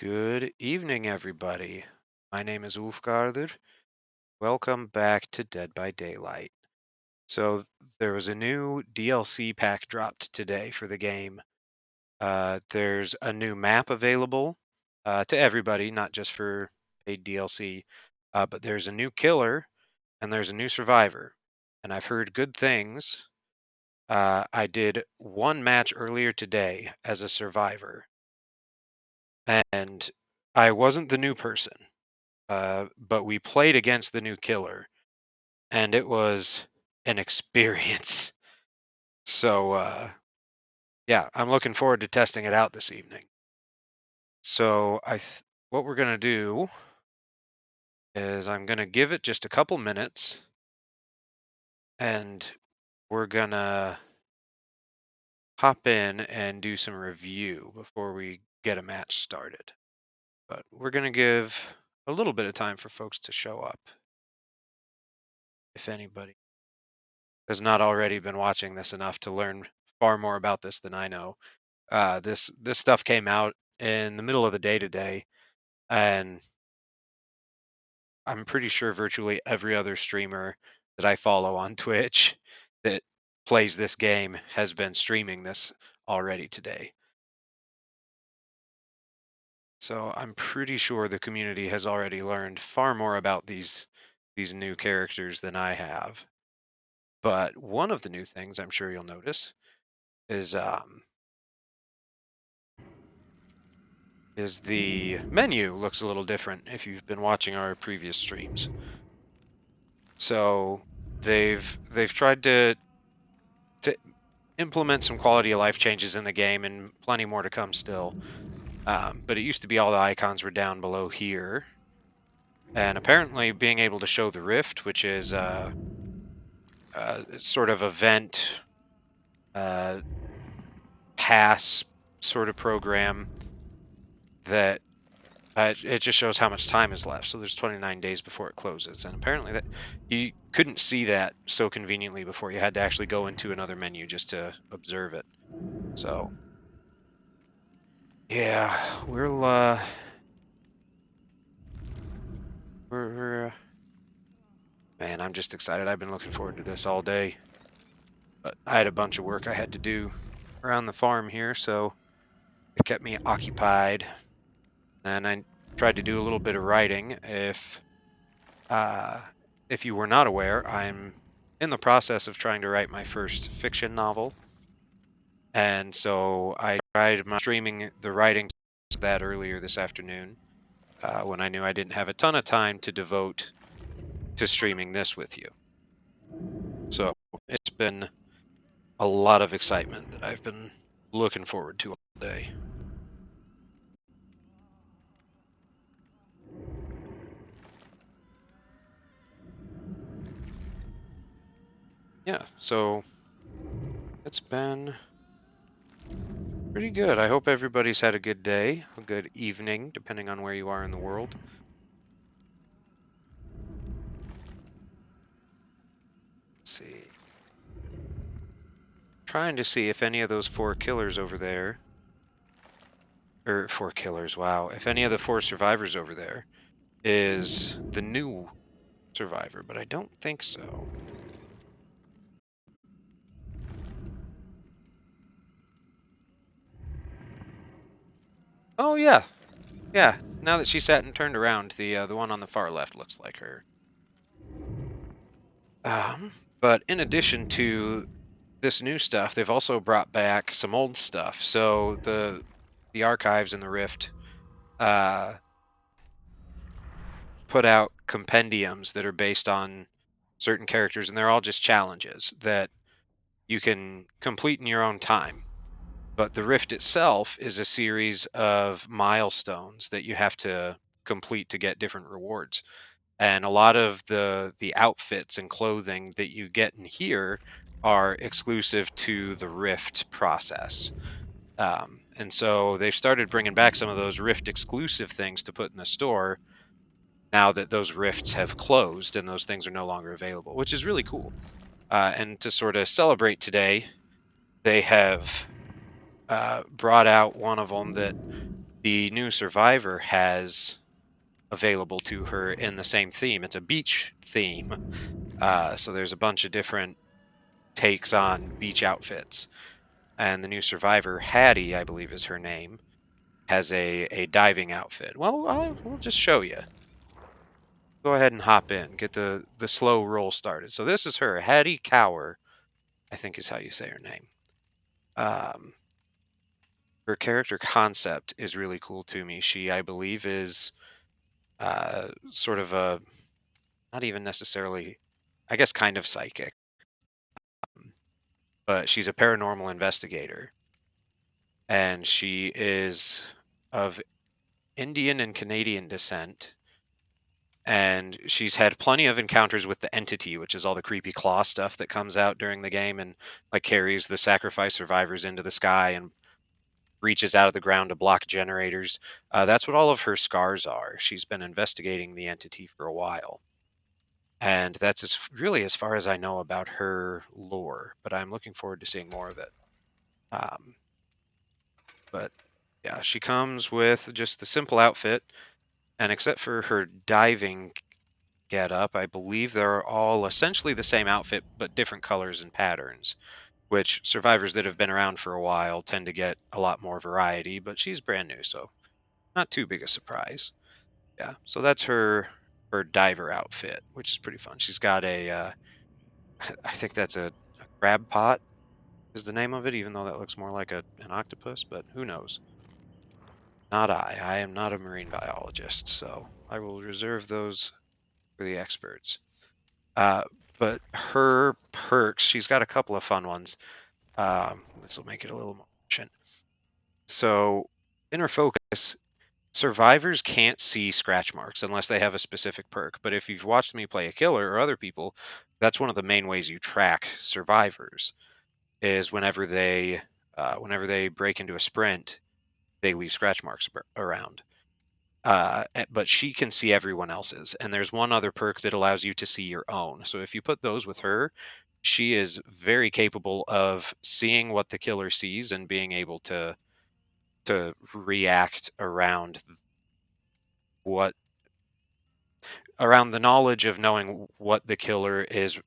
Good evening, everybody. My name is Ulfgarður. Welcome back to Dead by Daylight. So, there was a new DLC pack dropped today for the game. There's a new map available to everybody, not just for paid DLC. But there's a new killer and there's a new survivor. And I've heard good things. I did one match earlier today as a survivor, and I wasn't the new person. But we played against the new killer, and it was an experience. So, yeah, I'm looking forward to testing it out this evening. So, what we're gonna do is I'm gonna give it just a couple minutes, and we're gonna hop in and do some review before we get a match started. But we're gonna give a little bit of time for folks to show up, if anybody has not already been watching this enough to learn far more about this than I know. This stuff came out in the middle of the day today, and I'm pretty sure virtually every other streamer that I follow on Twitch that plays this game has been streaming this already today. So I'm pretty sure the community has already learned far more about these new characters than I have. But one of the new things I'm sure you'll notice is the menu looks a little different if you've been watching our previous streams. So they've tried to implement some quality of life changes in the game, and plenty more to come still. But it used to be all the icons were down below here, and apparently being able to show the rift, which is sort of event pass sort of program that it just shows how much time is left. So there's 29 days before it closes, and apparently that you couldn't see that so conveniently before. You had to actually go into another menu just to observe it. So yeah, we're man, I'm just excited. I've been looking forward to this all day, but I had a bunch of work I had to do around the farm here, so it kept me occupied. And I tried to do a little bit of writing. If you were not aware, I'm in the process of trying to write my first fiction novel, and so I tried streaming the writing to that earlier this afternoon, when I knew I didn't have a ton of time to devote to streaming this with you. So it's been a lot of excitement that I've been looking forward to all day. Yeah, so it's been pretty good. I hope everybody's had a good day, a good evening, depending on where you are in the world. Let's see. Trying to see if any of those 4 killers over there, or 4 killers, wow, if any of the 4 survivors over there is the new survivor, but I don't think so. Oh yeah, yeah. Now that she sat and turned around, the one on the far left looks like her. But in addition to this new stuff, they've also brought back some old stuff. So the archives and the Rift uh, put out compendiums that are based on certain characters, and they're all just challenges that you can complete in your own time. But the Rift itself is a series of milestones that you have to complete to get different rewards. And a lot of the outfits and clothing that you get in here are exclusive to the Rift process. And so they've started bringing back some of those Rift exclusive things to put in the store now that those Rifts have closed and those things are no longer available, which is really cool. And to sort of celebrate today, they have brought out one of them that the new survivor has available to her in the same theme. It's a beach theme. So there's a bunch of different takes on beach outfits. And the new survivor, Hattie, I believe is her name, has a diving outfit. Well, we'll just show you. Go ahead and hop in, get the slow roll started. So this is her, Hattie Cower, I think is how you say her name. Um, her character concept is really cool to me. She, I believe, is sort of a, not even necessarily, I guess, kind of psychic, but she's a paranormal investigator, and she is of Indian and Canadian descent, and she's had plenty of encounters with the entity, which is all the creepy claw stuff that comes out during the game and like carries the sacrifice survivors into the sky and reaches out of the ground to block generators. That's what all of her scars are. She's been investigating the entity for a while, and that's really as far as I know about her lore. But I'm looking forward to seeing more of it. Um, but yeah, she comes with just the simple outfit, and except for her diving get up, I believe they're all essentially the same outfit but different colors and patterns, which survivors that have been around for a while tend to get a lot more variety, but she's brand new, so not too big a surprise. Yeah, so that's her diver outfit, which is pretty fun. She's got a I think that's a crab pot is the name of it, even though that looks more like an octopus, but who knows? Not I. I am not a marine biologist, so I will reserve those for the experts. Uh, but her perks, she's got a couple of fun ones. This will make it a little more efficient. So, in her focus, survivors can't see scratch marks unless they have a specific perk. But if you've watched me play a killer or other people, that's one of the main ways you track survivors is whenever they break into a sprint, they leave scratch marks around. But she can see everyone else's, and there's one other perk that allows you to see your own. So if you put those with her, she is very capable of seeing what the killer sees and being able to react what around the knowledge of knowing what the killer is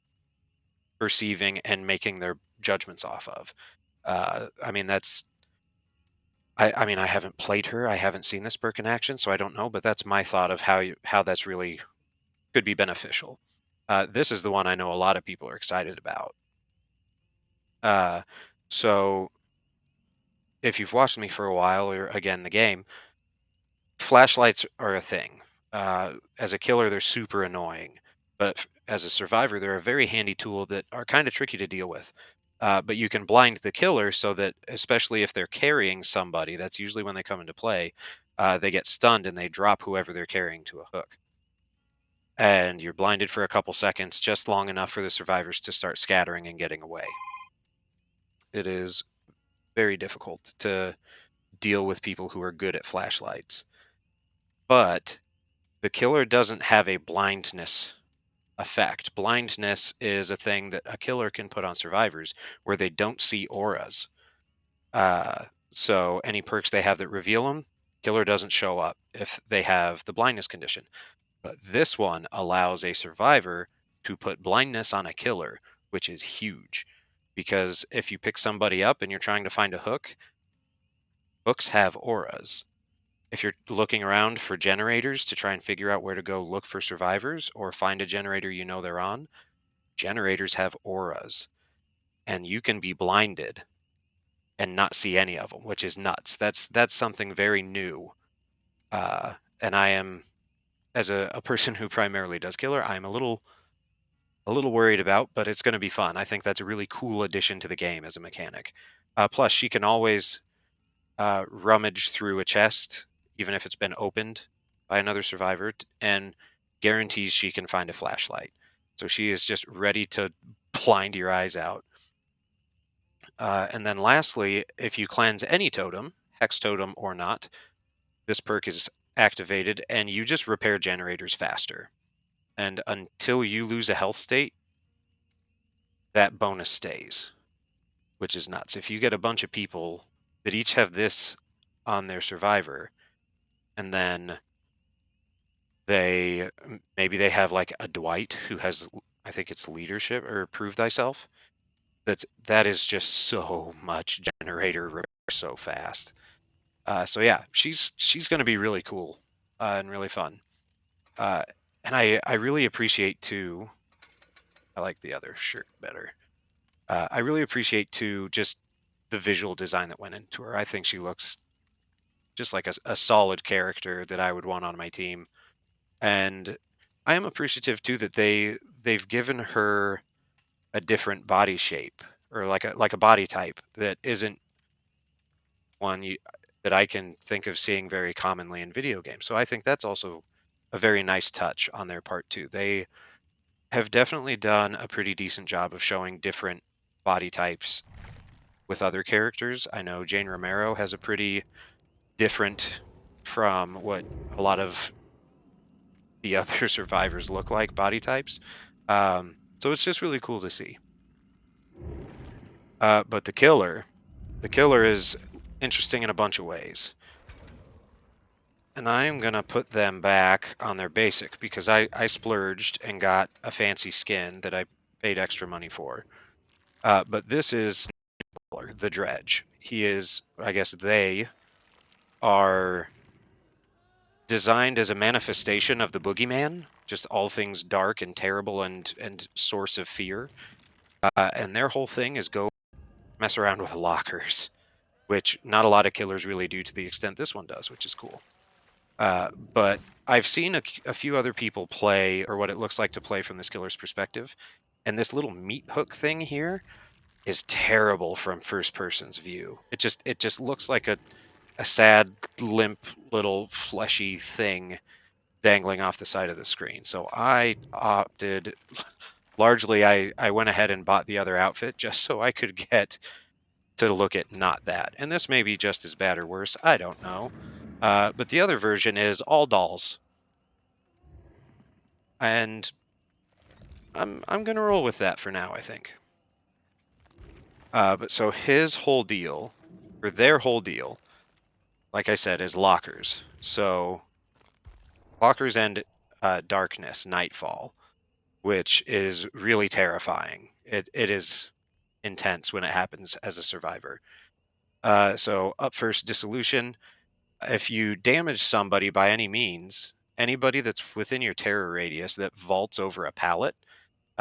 perceiving and making their judgments off of. I mean that's I mean I haven't played her, I haven't seen this perk in action, so I don't know, but that's my thought of how that's really could be beneficial. This is the one I know a lot of people are excited about. Uh, so if you've watched me for a while, or again the game, flashlights are a thing. As a killer, they're super annoying, but as a survivor, they're a very handy tool that are kind of tricky to deal with. But you can blind the killer so that, especially if they're carrying somebody, that's usually when they come into play. They get stunned and they drop whoever they're carrying to a hook, and you're blinded for a couple seconds, just long enough for the survivors to start scattering and getting away. It is very difficult to deal with people who are good at flashlights. But the killer doesn't have a blindness effect. Blindness is a thing that a killer can put on survivors where they don't see auras. So any perks they have that reveal them, killer doesn't show up if they have the blindness condition. But this one allows a survivor to put blindness on a killer, which is huge. Because if you pick somebody up and you're trying to find a hook, hooks have auras. If you're looking around for generators to try and figure out where to go look for survivors or find a generator you know they're on, generators have auras. And you can be blinded and not see any of them, which is nuts. That's something very new. And I am, as a person who primarily does killer, I'm a little worried about, but it's going to be fun. I think that's a really cool addition to the game as a mechanic. Plus, she can always rummage through a chest, even if it's been opened by another survivor, and guarantees she can find a flashlight. So she is just ready to blind your eyes out. And then lastly, if you cleanse any totem, hex totem or not, this perk is activated and you just repair generators faster. And until you lose a health state, that bonus stays, which is nuts. If you get a bunch of people that each have this on their survivor, and then maybe they have like a Dwight who has, I think it's leadership or prove thyself. That is just so much generator repair so fast. So yeah, she's going to be really cool and really fun. Uh, and I really appreciate too. I like the other shirt better. I really appreciate too just the visual design that went into her. I think she looks just like a solid character that I would want on my team. And I am appreciative too that they've given her a different body shape or like a body type that isn't one that I can think of seeing very commonly in video games. So I think that's also a very nice touch on their part too. They have definitely done a pretty decent job of showing different body types with other characters. I know Jane Romero has a pretty different from what a lot of the other survivors look like body types. So it's just really cool to see. But the killer is interesting in a bunch of ways. And I'm going to put them back on their basic because I splurged and got a fancy skin that I paid extra money for. But this is the Dredge. I guess they are designed as a manifestation of the boogeyman, just all things dark and terrible and source of fear. And their whole thing is go mess around with lockers, which not a lot of killers really do to the extent this one does, which is cool. But I've seen a few other people play, or what it looks like to play from this killer's perspective, and this little meat hook thing here is terrible from first person's view. It just looks like a sad, limp, little fleshy thing dangling off the side of the screen. So I opted largely I went ahead and bought the other outfit just so I could get to look at not that. And this may be just as bad or worse, I don't know. But the other version is all dolls. And I'm gonna roll with that for now, I think. But so his whole deal, or their whole deal, like I said, is lockers. So lockers and darkness, nightfall, which is really terrifying. It is intense when it happens as a survivor. So up first, dissolution. If you damage somebody by any means, anybody that's within your terror radius that vaults over a pallet,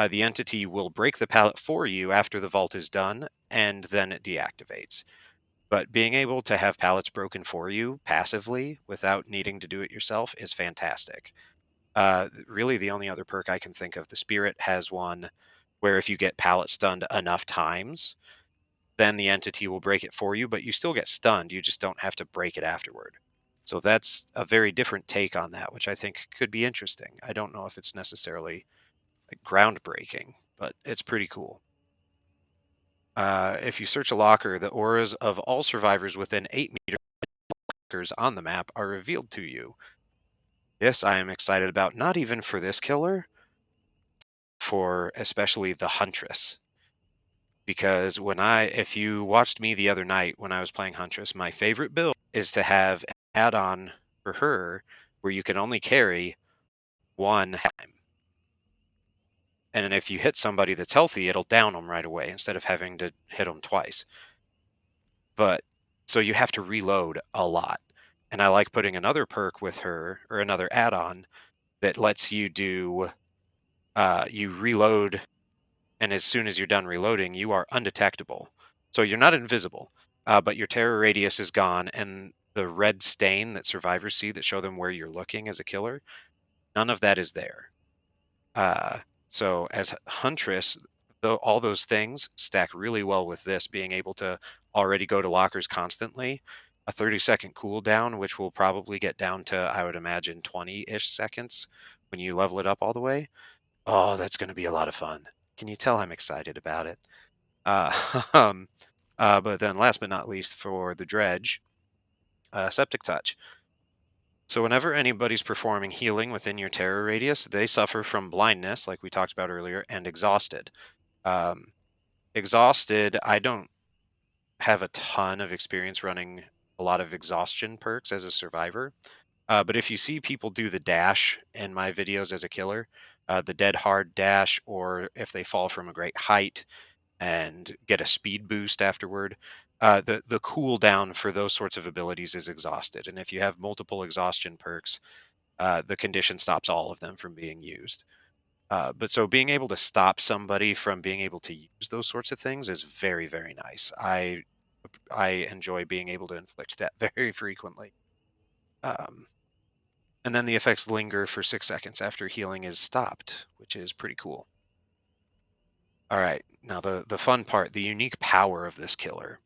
the entity will break the pallet for you after the vault is done, and then it deactivates. But being able to have pallets broken for you passively without needing to do it yourself is fantastic. Really, the only other perk I can think of, the Spirit has one where if you get pallet stunned enough times, then the entity will break it for you, but you still get stunned. You just don't have to break it afterward. So that's a very different take on that, which I think could be interesting. I don't know if it's necessarily like groundbreaking, but it's pretty cool. If you search a locker, the auras of all survivors within 8 meters on the map are revealed to you. This I am excited about, not even for this killer, for especially the Huntress. Because if you watched me the other night when I was playing Huntress, my favorite build is to have an add-on for her where you can only carry one time. And if you hit somebody that's healthy, it'll down them right away instead of having to hit them twice. But so you have to reload a lot. And I like putting another perk with her or another add-on that lets you you reload, and as soon as you're done reloading, you are undetectable. So you're not invisible, but your terror radius is gone, and the red stain that survivors see that show them where you're looking as a killer, none of that is there. Uh, so as Huntress, though all those things stack really well with this being able to already go to lockers constantly, a 30-second cooldown, which will probably get down to, I would imagine, 20-ish seconds when you level it up all the way. Oh, that's going to be a lot of fun. Can you tell I'm excited about it? Um, but then last but not least for the Dredge, Septic Touch. So whenever anybody's performing healing within your terror radius, they suffer from blindness, like we talked about earlier, and exhausted. Um, exhausted, I don't have a ton of experience running a lot of exhaustion perks as a survivor. But if you see people do the dash in my videos as a killer, the dead hard dash, or if they fall from a great height and get a speed boost afterward, the cooldown for those sorts of abilities is exhausted. And if you have multiple exhaustion perks, the condition stops all of them from being used. But so being able to stop somebody from being able to use those sorts of things is very, very nice. I enjoy being able to inflict that very frequently. Um, and then the effects linger for 6 seconds after healing is stopped, which is pretty cool. All right, now the fun part, the unique power of this killer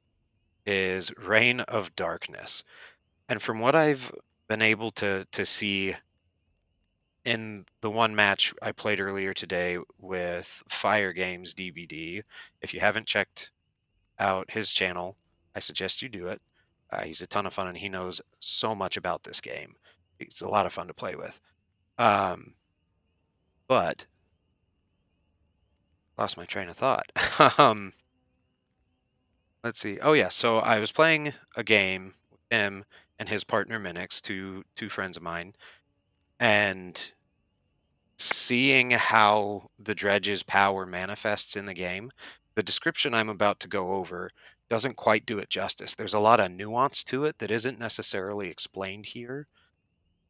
is Reign of Darkness. And from what I've been able to see in the one match I played earlier today with Fire Games DVD, if you haven't checked out his channel, I suggest you do it. He's a ton of fun and he knows so much about this game. It's a lot of fun to play with. Um, but lost my train of thought. um, let's see. Oh yeah, so I was playing a game with him and his partner Minix, two friends of mine, and seeing how the dredge's power manifests in the game, the description I'm about to go over doesn't quite do it justice. There's a lot of nuance to it that isn't necessarily explained here,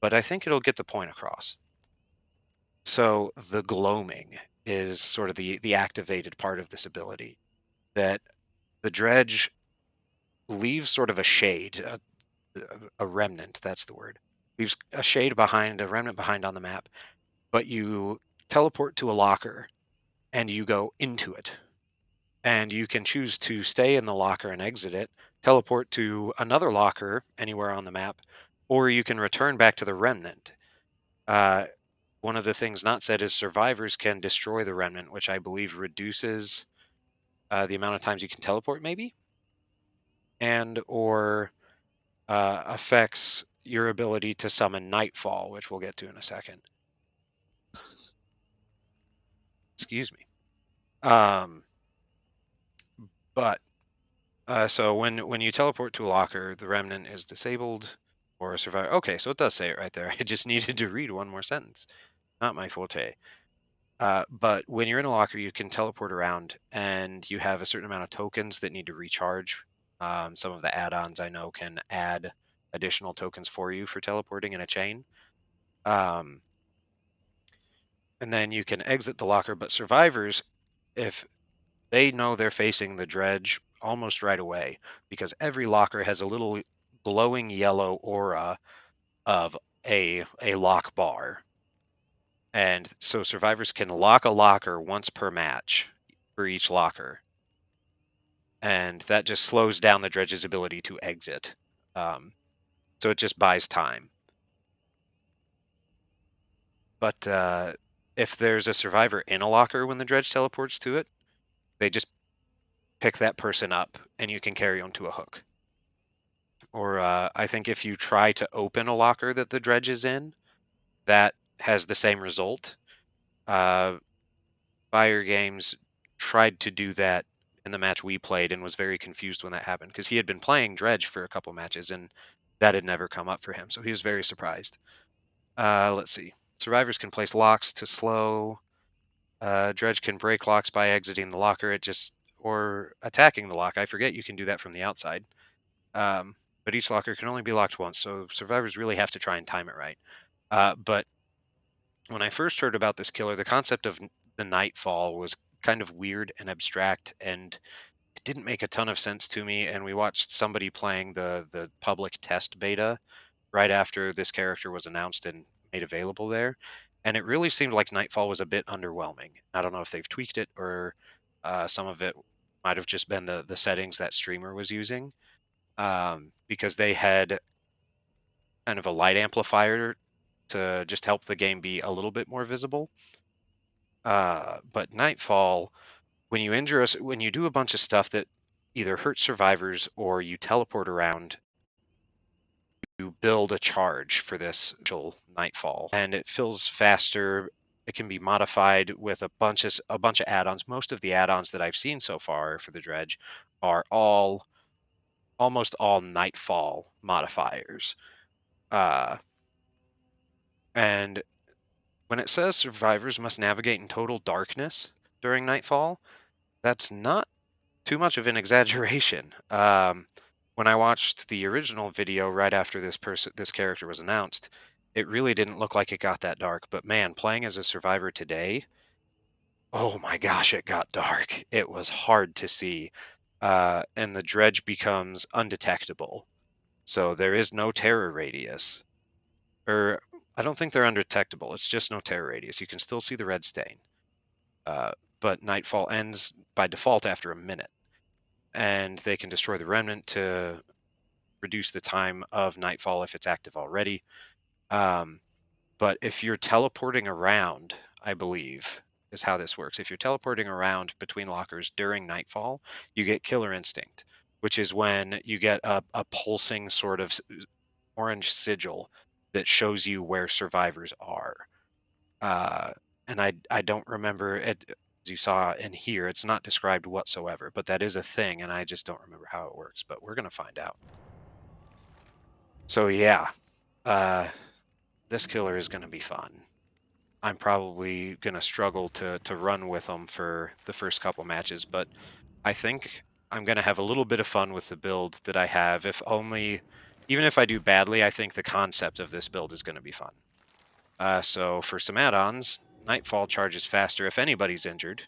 but I think it'll get the point across. So the gloaming is sort of the activated part of this ability that the dredge leaves sort of a shade, a remnant, that's the word. Leaves a shade behind, a remnant behind on the map, but you teleport to a locker and you go into it. And you can choose to stay in the locker and exit it, teleport to another locker anywhere on the map, or you can return back to the remnant. Uh, one of the things not said is survivors can destroy the remnant, which I believe reduces the amount of times you can teleport, maybe, and or affects your ability to summon Nightfall, which we'll get to in a second. Excuse me. Um, but so when you teleport to a locker, the remnant is disabled or a survivor. Okay, so it does say it right there. I just needed to read one more sentence. Not my forte. But when you're in a locker, you can teleport around, and you have a certain amount of tokens that need to recharge. Some of the add-ons I know can add additional tokens for you for teleporting in a chain. Um, and then you can exit the locker. But survivors, if they know they're facing the dredge almost right away, because every locker has a little glowing yellow aura of a lock bar. And so survivors can lock a locker once per match for each locker. And that just slows down the dredge's ability to exit. So it just buys time. But if there's a survivor in a locker when the dredge teleports to it, they just pick that person up and you can carry them to a hook. Or I think if you try to open a locker that the dredge is in, that has the same result. Uh, Fire Games tried to do that in the match we played and was very confused when that happened because he had been playing Dredge for a couple matches and that had never come up for him. So he was very surprised. Let's see. Survivors can place locks to slow. Dredge can break locks by exiting the locker. It just or attacking the lock. I forget you can do that from the outside. But each locker can only be locked once, so survivors really have to try and time it right. But when I first heard about this killer, the concept of the Nightfall was kind of weird and abstract, and it didn't make a ton of sense to me. And we watched somebody playing the public test beta right after this character was announced and made available there, and it really seemed like Nightfall was a bit underwhelming. I don't know if they've tweaked it or some of it might have just been the settings that streamer was using, because they had kind of a light amplifier to just help the game be a little bit more visible. But Nightfall, when you injure us, when you do a bunch of stuff that either hurts survivors or you teleport around, you build a charge for this Nightfall, and it fills faster. It can be modified with a bunch of add-ons. Most of the add-ons that I've seen so far for the dredge are almost all Nightfall modifiers. Uh, And when it says survivors must navigate in total darkness during nightfall, that's not too much of an exaggeration. When I watched the original video right after this character was announced, it really didn't look like it got that dark. But man, playing as a survivor today, oh my gosh, it got dark. It was hard to see. And the dredge becomes undetectable. So there is no terror radius. Or I don't think they're undetectable. It's just no terror radius. You can still see the red stain. Uh, but nightfall ends by default after a minute. And they can destroy the remnant to reduce the time of nightfall if it's active already. But if you're teleporting around, I believe is how this works. If you're teleporting around between lockers during nightfall, you get killer instinct, which is when you get a pulsing sort of orange sigil that shows you where survivors are. Uh, and I don't remember it. As you saw in here, it's not described whatsoever, but that is a thing, and I just don't remember how it works. But we're gonna find out. So yeah, this killer is gonna be fun. I'm probably gonna struggle to run with them for the first couple matches, but I think I'm gonna have a little bit of fun with the build that I have. If only, even if I do badly, I think the concept of this build is gonna be fun. So for some add-ons, Nightfall charges faster if anybody's injured,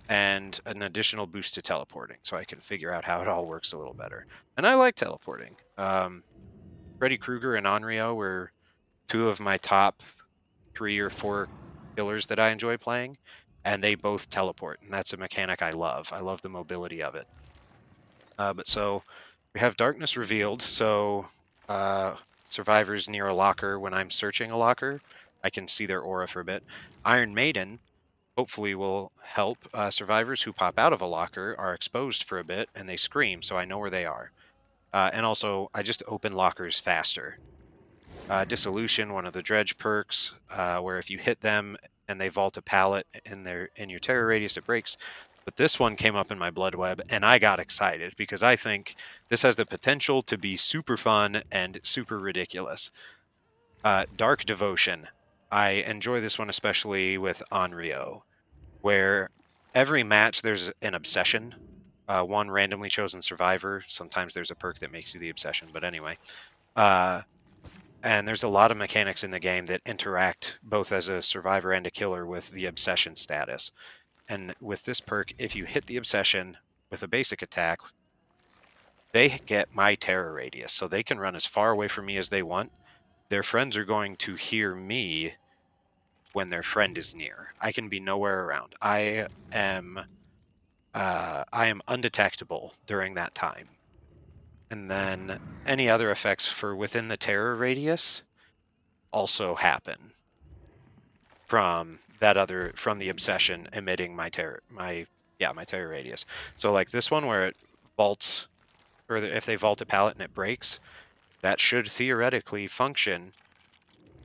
and an additional boost to teleporting, so I can figure out how it all works a little better. And I like teleporting. Freddy Krueger and Onryo were two of my top 3 or 4 killers that I enjoy playing, and they both teleport, and that's a mechanic I love. I love the mobility of it. But so we have Darkness Revealed, so survivors near a locker, when I'm searching a locker, I can see their aura for a bit. Iron Maiden hopefully will help. Survivors who pop out of a locker are exposed for a bit, and they scream, so I know where they are. And also, I just open lockers faster. Dissolution, one of the dredge perks, where if you hit them and they vault a pallet in your terror radius, it breaks. But this one came up in my blood web, and I got excited because I think this has the potential to be super fun and super ridiculous. Dark Devotion. I enjoy this one especially with Onryo, where every match there's an obsession. One randomly chosen survivor. Sometimes there's a perk that makes you the obsession, but anyway. And there's a lot of mechanics in the game that interact both as a survivor and a killer with the obsession status. And with this perk, if you hit the obsession with a basic attack, they get my terror radius, so they can run as far away from me as they want. Their friends are going to hear me when their friend is near. I can be nowhere around. I am undetectable during that time. And then any other effects for within the terror radius also happen from the obsession emitting my terror radius. So like this one where it vaults, or if they vault a pallet and it breaks, that should theoretically function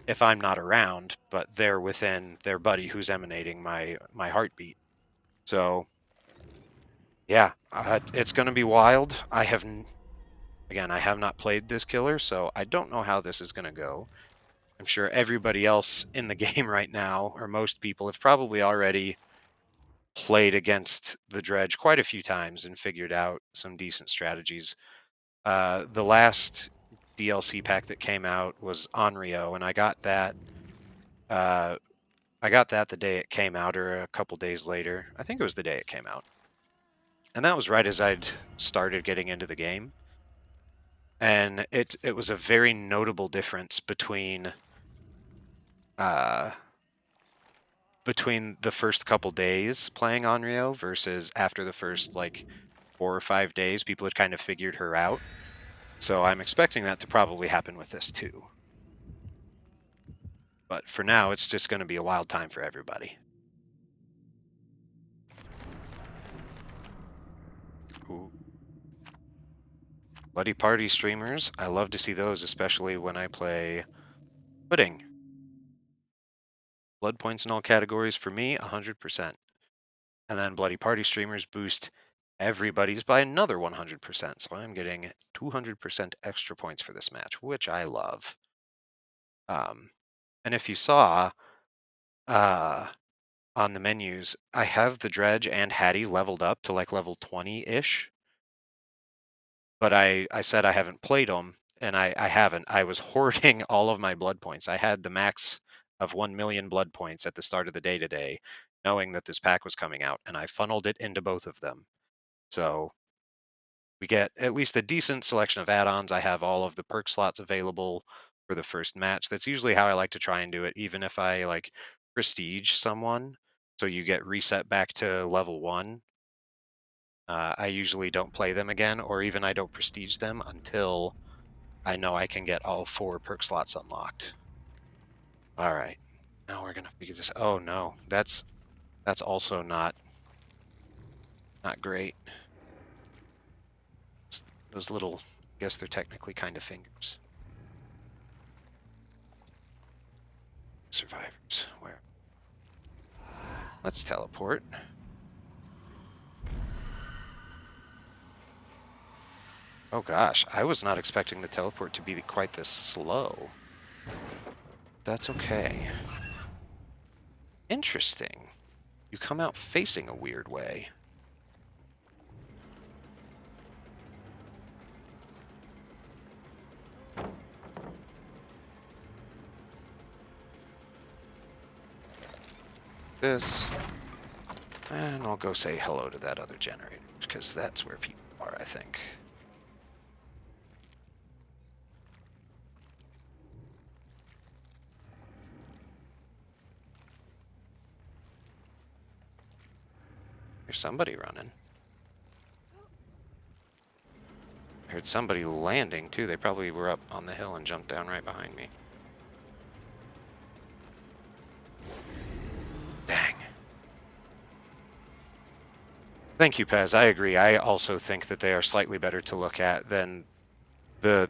if I'm not around, but they're within their buddy who's emanating my heartbeat. So yeah, it's going to be wild. I have not played this killer, so I don't know how this is going to go. I'm sure everybody else in the game right now, or most people, have probably already played against the dredge quite a few times and figured out some decent strategies. The last DLC pack that came out was Onryo, and I got that. I got that the day it came out, or a couple days later. I think it was the day it came out, and that was right as I'd started getting into the game. And it was a very notable difference uh, between the first couple days playing Onryo versus after the first like 4 or 5 days, people had kind of figured her out. So I'm expecting that to probably happen with this too. But for now, it's just going to be a wild time for everybody. Ooh. Bloody Party streamers, I love to see those, especially when I play Pudding. Blood points in all categories for me, 100%. And then Bloody Party streamers boost everybody's by another 100%. So I'm getting 200% extra points for this match, which I love. And if you saw, on the menus, I have the Dredge and Hattie leveled up to like level 20-ish. But I said I haven't played them, and I haven't. I was hoarding all of my blood points. I had the max of 1 million blood points at the start of the day today, knowing that this pack was coming out, and I funneled it into both of them. So we get at least a decent selection of add-ons. I have all of the perk slots available for the first match. That's usually how I like to try and do it, even if I like prestige someone. So you get reset back to level 1. I usually don't play them again, or even I don't prestige them until I know I can get all 4 perk slots unlocked. All right, now we're gonna figure this. Oh no, that's also not great. Those little, I guess they're technically kind of fingers. Survivors, where? Let's teleport. Oh gosh, I was not expecting the teleport to be quite this slow. That's okay. Interesting. You come out facing a weird way. This. And I'll go say hello to that other generator, because that's where people are, I think. There's somebody running. I heard somebody landing too. They probably were up on the hill and jumped down right behind me. Dang. Thank you, Pez. I agree. I also think that they are slightly better to look at than the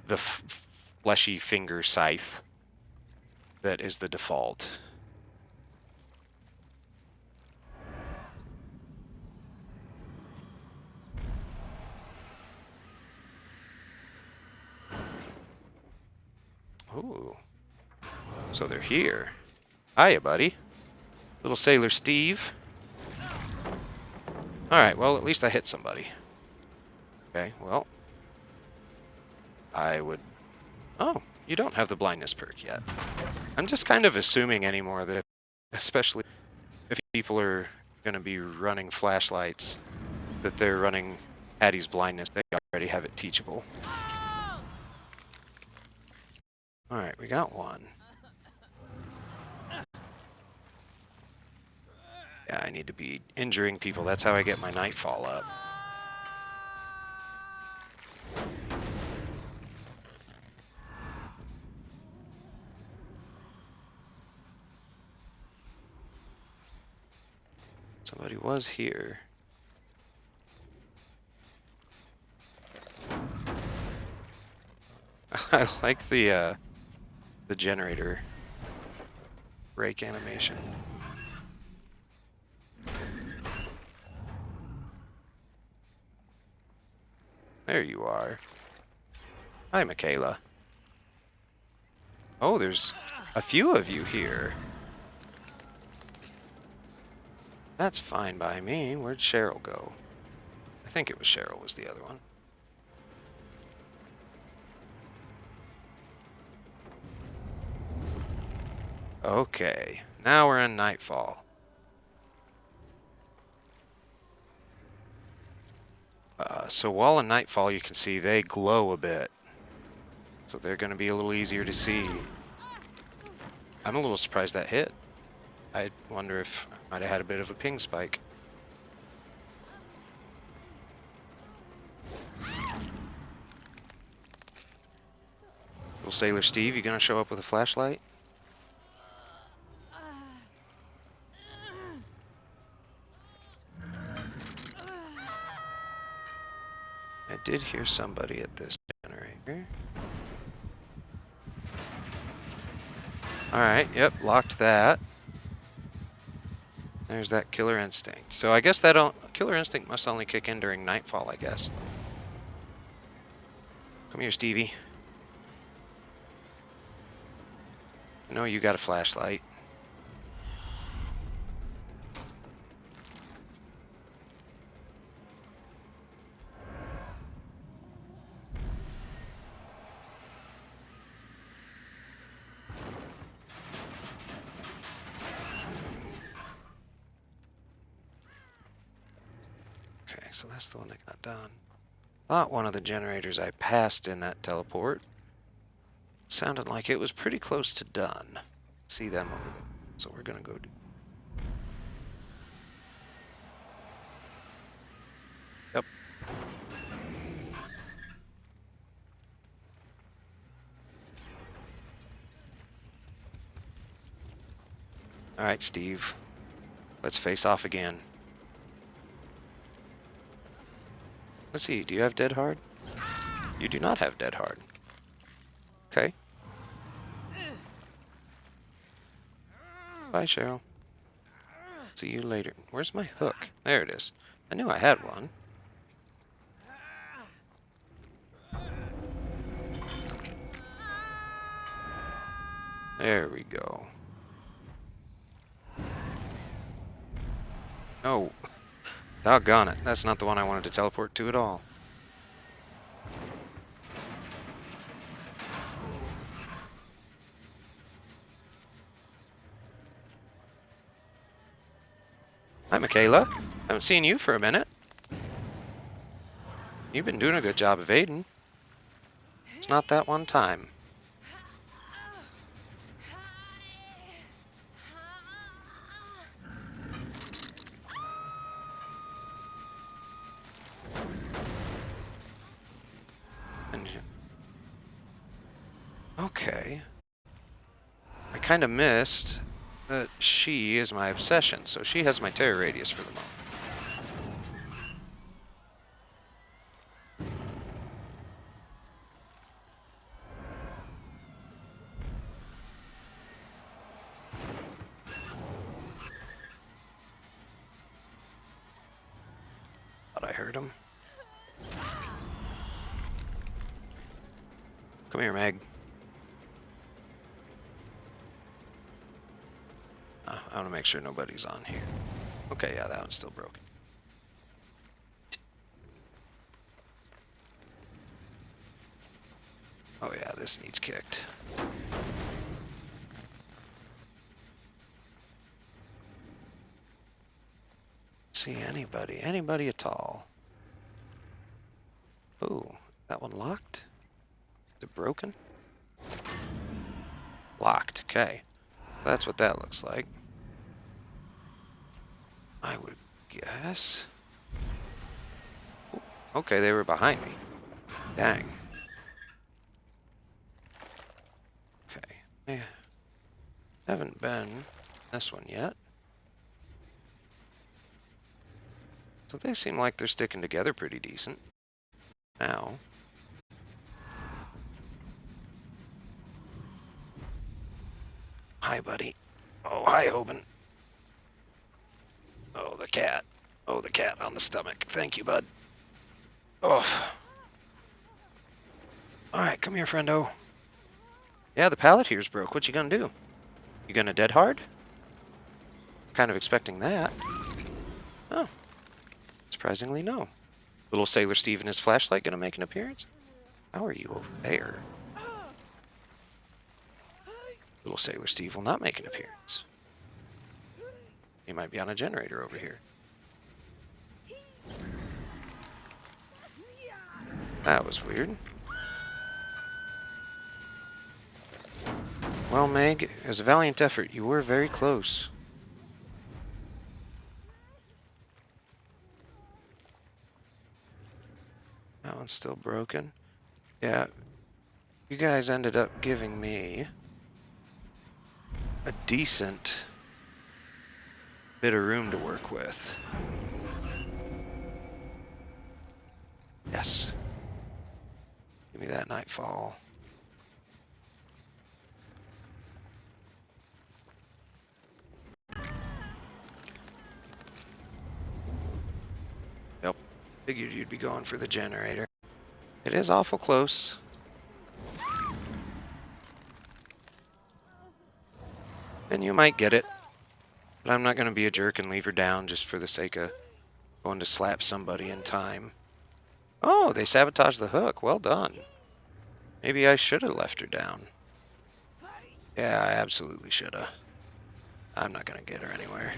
fleshy finger scythe that is the default. Ooh. So they're here. Hiya, buddy. Little Sailor Steve. Alright, well, at least I hit somebody. Okay, well. I would... Oh, you don't have the blindness perk yet. I'm just kind of assuming anymore that, especially if people are going to be running flashlights, that they're running Hattie's blindness. They already have it teachable. Alright, we got one. Yeah, I need to be injuring people. That's how I get my nightfall up. Somebody was here. I like the generator break animation. There you are. Hi, Michaela. Oh, there's a few of you here. That's fine by me. Where'd Cheryl go? I think it was Cheryl was the other one. Okay, now we're in Nightfall. So while in Nightfall, you can see they glow a bit. So they're going to be a little easier to see. I'm a little surprised that hit. I wonder if I might have had a bit of a ping spike. Little Sailor Steve, you gonna show up with a flashlight? I did hear somebody at this generator. Alright, yep, locked that. There's that Killer Instinct. So I guess that Killer Instinct must only kick in during Nightfall, I guess. Come here, Stevie. No, you got a flashlight. Okay, so that's the one that got done. Thought one of the generators I passed in that teleport sounded like it was pretty close to done. See them over there. So we're gonna go do. Yep. All right, Steve. Let's face off again. Let's see. Do you have Dead Hard? You do not have Dead Hard. Okay. Bye, Cheryl. See you later. Where's my hook? There it is. I knew I had one. There we go. Oh, doggone it. That's not the one I wanted to teleport to at all. Hi, Michaela. Haven't seen you for a minute. You've been doing a good job evading. It's not that one time. Okay. I kind of missed that she is my obsession, so she has my terror radius for the moment. Thought I heard him. Come here, Meg. I want to make sure nobody's on here. Okay, yeah, that one's still broken. Oh yeah, this needs kicked. See anybody at all. Oh, that one locked? Is it broken? Locked, okay. That's what that looks like. I would guess. Ooh, okay, they were behind me. Dang. Okay. Yeah. Haven't been this one yet. So they seem like they're sticking together pretty decent. Now. Hi, buddy. Oh, hi, Hoban. Oh, the cat. Oh, the cat on the stomach. Thank you, bud. Oh. Alright, come here, friendo. Yeah, the pallet here's broke. What you gonna do? You gonna dead hard? Kind of expecting that. Oh. Surprisingly, no. Little Sailor Steve and his flashlight gonna make an appearance? How are you over there? Little Sailor Steve will not make an appearance. He might be on a generator over here. That was weird. Well, Meg, it was a valiant effort. You were very close. That one's still broken. Yeah, you guys ended up giving me a decent bit of room to work with. Yes. Give me that nightfall. Yep. Figured you'd be going for the generator. It is awful close. And you might get it, but I'm not going to be a jerk and leave her down just for the sake of going to slap somebody in time. Oh, they sabotaged the hook. Well done. Maybe I should have left her down. Yeah, I absolutely should have. I'm not going to get her anywhere.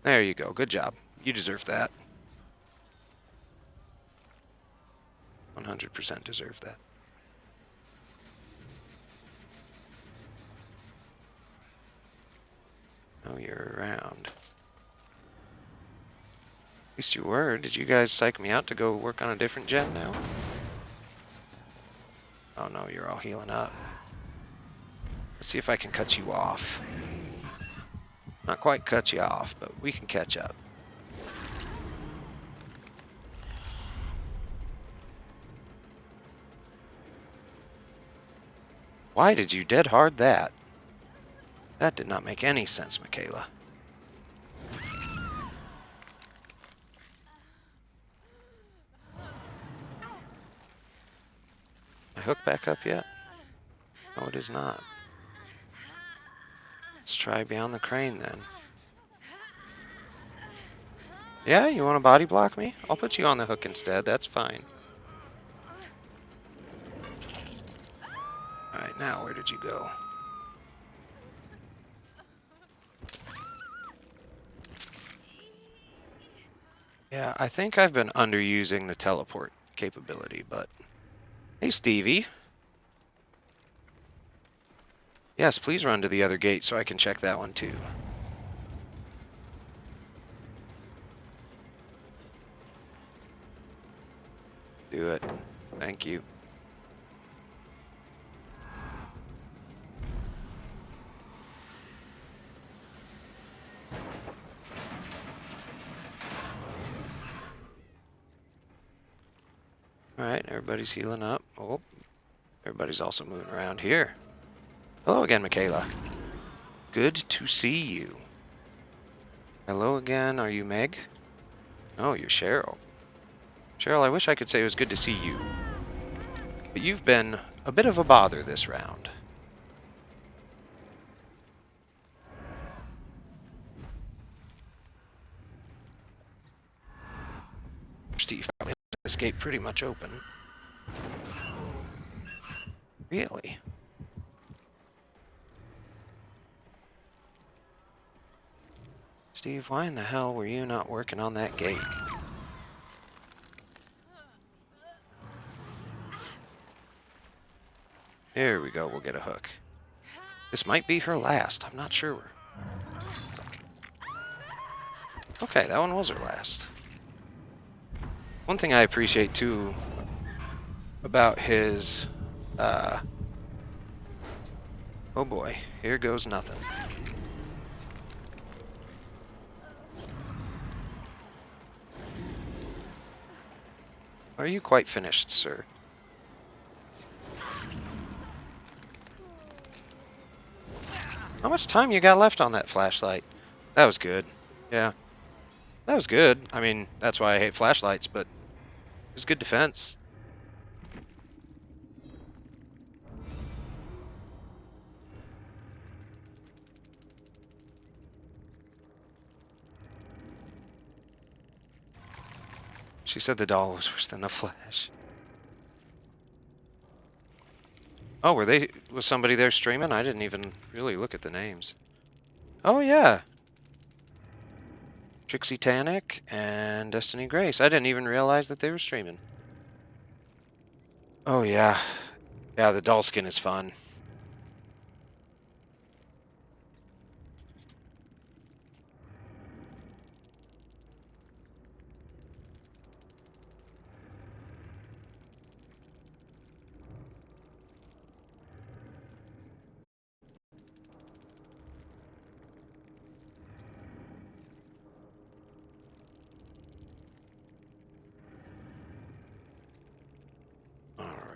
There you go. Good job. You deserve that. 100% deserve that. Oh, you're around. At least you were. Did you guys psych me out to go work on a different gen now? Oh no, you're all healing up. Let's see if I can cut you off. Not quite cut you off, but we can catch up. Why did you dead hard that? That did not make any sense, Michaela. My hook back up yet? No, it is not. Let's try beyond the crane then. Yeah, you want to body block me? I'll put you on the hook instead. That's fine. Alright, now where did you go? Yeah, I think I've been underusing the teleport capability, but... Hey, Stevie. Yes, please run to the other gate so I can check that one too. Do it. Thank you. Alright, everybody's healing up. Oh, everybody's also moving around here. Hello again, Michaela. Good to see you. Hello again, are you Meg? Oh, you're Cheryl. Cheryl, I wish I could say it was good to see you. But you've been a bit of a bother this round. Steve probably left this gate pretty much open. Really? Steve, why in the hell were you not working on that gate? Here we go, we'll get a hook. This might be her last, I'm not sure. Okay, that one was her last. One thing I appreciate too about his, oh boy, here goes nothing. Are you quite finished, sir? How much time you got left on that flashlight? That was good. Yeah. That was good. I mean, that's why I hate flashlights, but it was good defense. She said the doll was worse than the Flash. Oh, was somebody there streaming? I didn't even really look at the names. Oh yeah. Trixie Tannic and Destiny Grace. I didn't even realize that they were streaming. Oh yeah. Yeah, the doll skin is fun.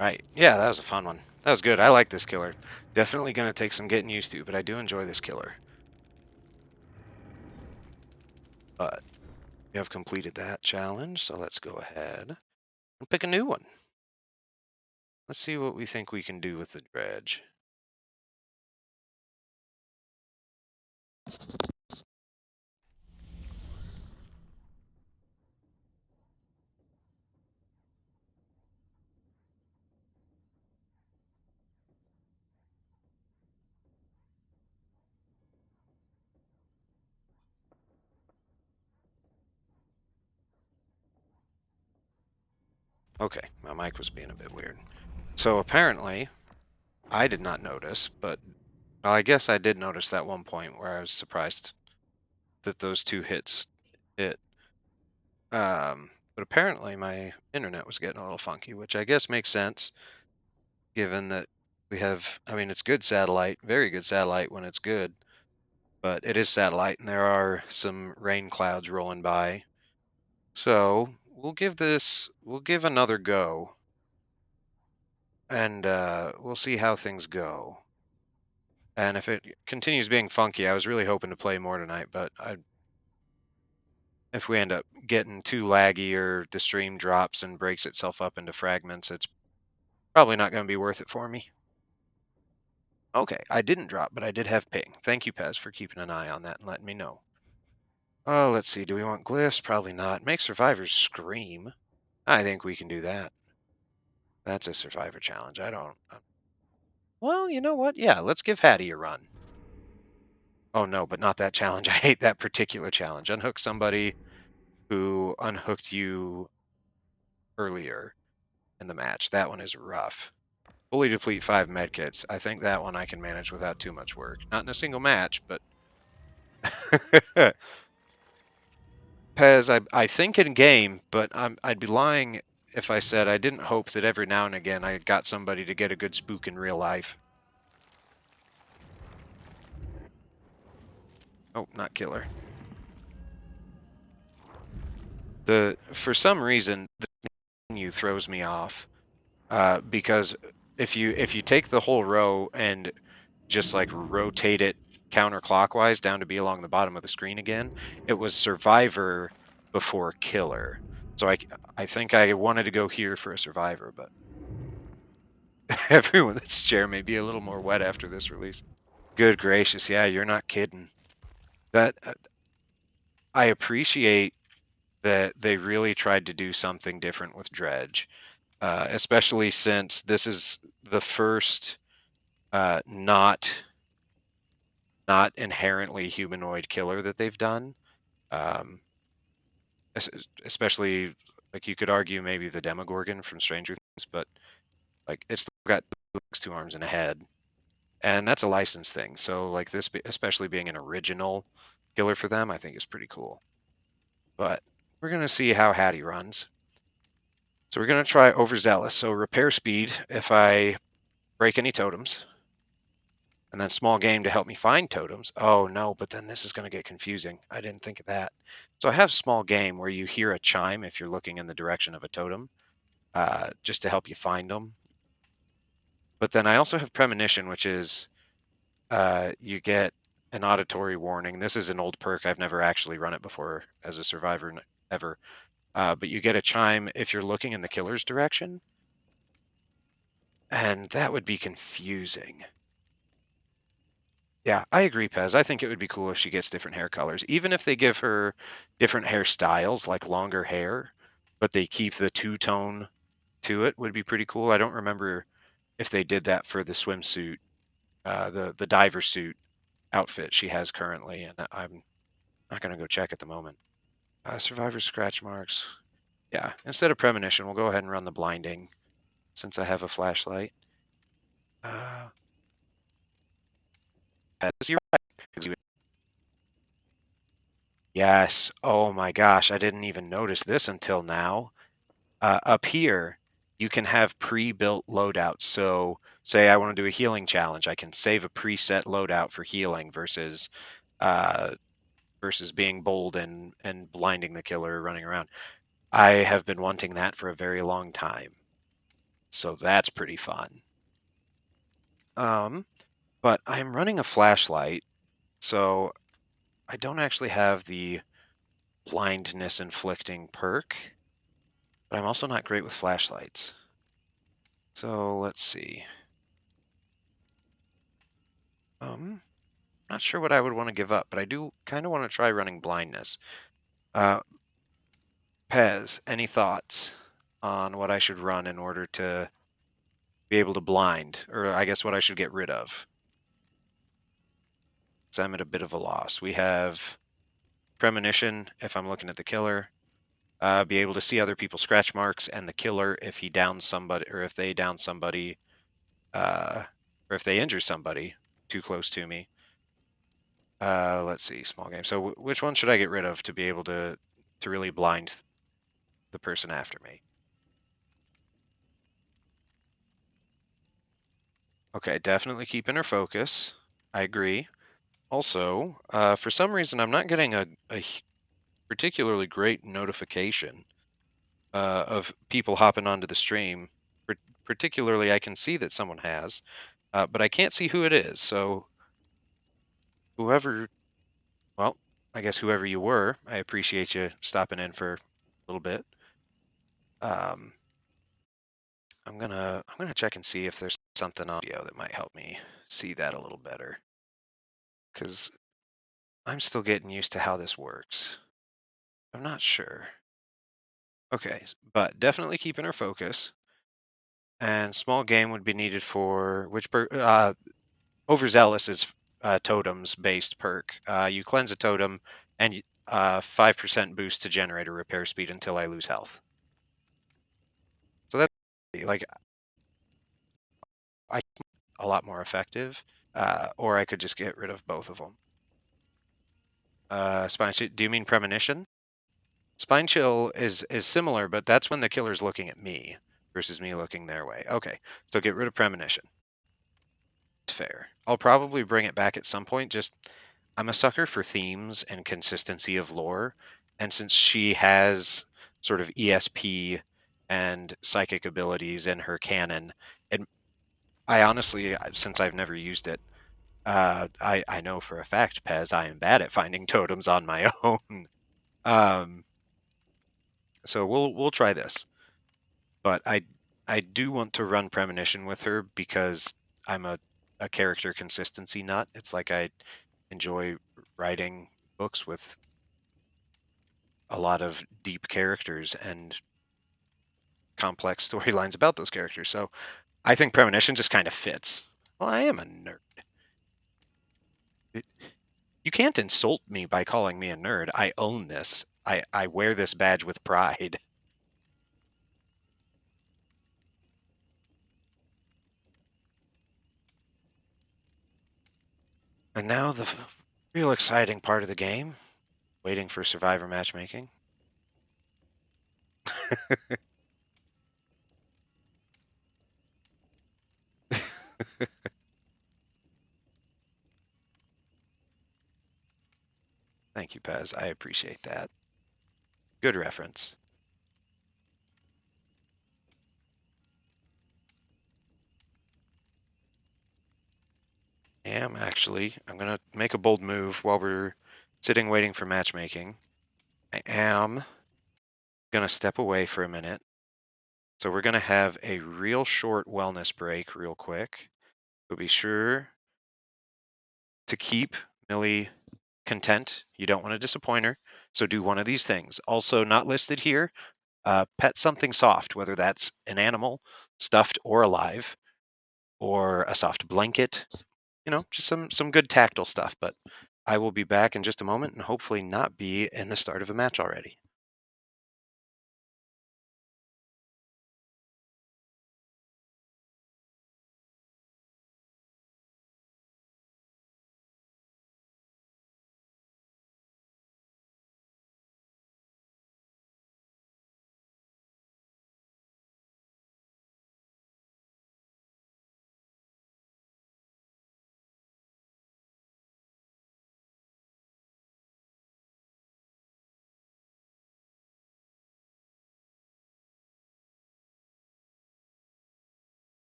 Alright. Yeah, that was a fun one. That was good. I like this killer. Definitely gonna take some getting used to, but I do enjoy this killer. But we have completed that challenge, so let's go ahead and pick a new one. Let's see what we think we can do with the dredge. Okay, my mic was being a bit weird. So apparently, I did not notice, but well, I guess I did notice that one point where I was surprised that those two hits hit. But apparently my internet was getting a little funky, which I guess makes sense given that we have, I mean, it's good satellite, very good satellite when it's good, but it is satellite and there are some rain clouds rolling by. So we'll give another go and we'll see how things go. And if it continues being funky, I was really hoping to play more tonight, but if we end up getting too laggy or the stream drops and breaks itself up into fragments, it's probably not going to be worth it for me. Okay, I didn't drop, but I did have ping. Thank you, Pez, for keeping an eye on that and letting me know. Oh, let's see. Do we want glyphs? Probably not. Make survivors scream. I think we can do that. That's a survivor challenge. I don't. Well, you know what? Yeah, let's give Hattie a run. Oh no, but not that challenge. I hate that particular challenge. Unhook somebody who unhooked you earlier in the match. That one is rough. Fully deplete 5 medkits. I think that one I can manage without too much work. Not in a single match, but Pez, I think in game, but I'd be lying if I said I didn't hope that every now and again I got somebody to get a good spook in real life. Oh, not killer. For some reason the menu throws me off because if you take the whole row and just like rotate it counterclockwise down to be along the bottom of the screen again, it was survivor before killer. So I think I wanted to go here for a survivor, but everyone's chair may be a little more wet after this release. Good gracious, yeah, you're not kidding. That I appreciate that they really tried to do something different with Dredge, especially since this is the first not inherently humanoid killer that they've done. Um, especially like you could argue maybe the Demogorgon from Stranger Things, but like it's got 2 arms and a head, and that's a license thing. So like this, especially being an original killer for them, I think is pretty cool. But we're gonna see how Hattie runs. So we're gonna try overzealous. So repair speed if I break any totems, and then small game to help me find totems. Oh no, but then this is gonna get confusing. I didn't think of that. So I have small game where you hear a chime if you're looking in the direction of a totem, just to help you find them. But then I also have premonition, which is you get an auditory warning. This is an old perk. I've never actually run it before as a survivor ever. But you get a chime if you're looking in the killer's direction. And that would be confusing. Yeah, I agree, Pez. I think it would be cool if she gets different hair colors. Even if they give her different hairstyles, like longer hair, but they keep the two-tone to it, would be pretty cool. I don't remember if they did that for the swimsuit, the diver suit outfit she has currently, and I'm not going to go check at the moment. Survivor scratch marks. Yeah, instead of premonition, we'll go ahead and run the blinding since I have a flashlight. You're right. Yes. Oh my gosh, I didn't even notice this until now. Up here, you can have pre-built loadouts. So say I want to do a healing challenge, I can save a preset loadout for healing uh, versus being bold and blinding the killer running around. I have been wanting that for a very long time. So that's pretty fun. But I'm running a flashlight, so I don't actually have the blindness inflicting perk, but I'm also not great with flashlights. So let's see. Not sure what I would want to give up, but I do kind of want to try running blindness. Uh, Pez, any thoughts on what I should run in order to be able to blind, or I guess what I should get rid of? Because I'm at a bit of a loss. We have premonition if I'm looking at the killer. be able to see other people's scratch marks, and the killer if he downs somebody, or if they down somebody, or if they injure somebody too close to me. Let's see, small game. So which one should I get rid of to be able to really blind the person after me? Okay, definitely keeping her focus. I agree. Also, for some reason, I'm not getting a particularly great notification of people hopping onto the stream. Particularly, I can see that someone has, but I can't see who it is. So whoever, well, I guess whoever you were, I appreciate you stopping in for a little bit. Um, I'm gonna check and see if there's something on video that might help me see that a little better, because I'm still getting used to how this works. I'm not sure. Okay, but definitely keeping our focus. And small game would be needed for overzealous is totems based perk. You cleanse a totem and 5% boost to generator repair speed until I lose health. So that's like a lot more effective. Or I could just get rid of both of them. Spine Chill. Do you mean Premonition? Spine Chill is similar, but that's when the killer's looking at me versus me looking their way. Okay, so get rid of Premonition. Fair. I'll probably bring it back at some point. Just I'm a sucker for themes and consistency of lore, and since she has sort of ESP and psychic abilities in her canon, and I honestly, since I've never used it, I know for a fact, Pez, I am bad at finding totems on my own. Um, so we'll try this, but I do want to run Premonition with her because I'm a character consistency nut. It's like I enjoy writing books with a lot of deep characters and complex storylines about those characters. So I think Premonition just kind of fits. Well, I am a nerd. You can't insult me by calling me a nerd. I own this. I wear this badge with pride. And now the real exciting part of the game, waiting for Survivor matchmaking. Thank you, Pez. I appreciate that. Good reference. I'm going to make a bold move while we're sitting waiting for matchmaking. I am going to step away for a minute. So we're going to have a real short wellness break real quick. So be sure to keep Millie content. You don't want to disappoint her. So do one of these things. Also not listed here, pet something soft, whether that's an animal, stuffed or alive, or a soft blanket, just some good tactile stuff. But I will be back in just a moment and hopefully not be in the start of a match already.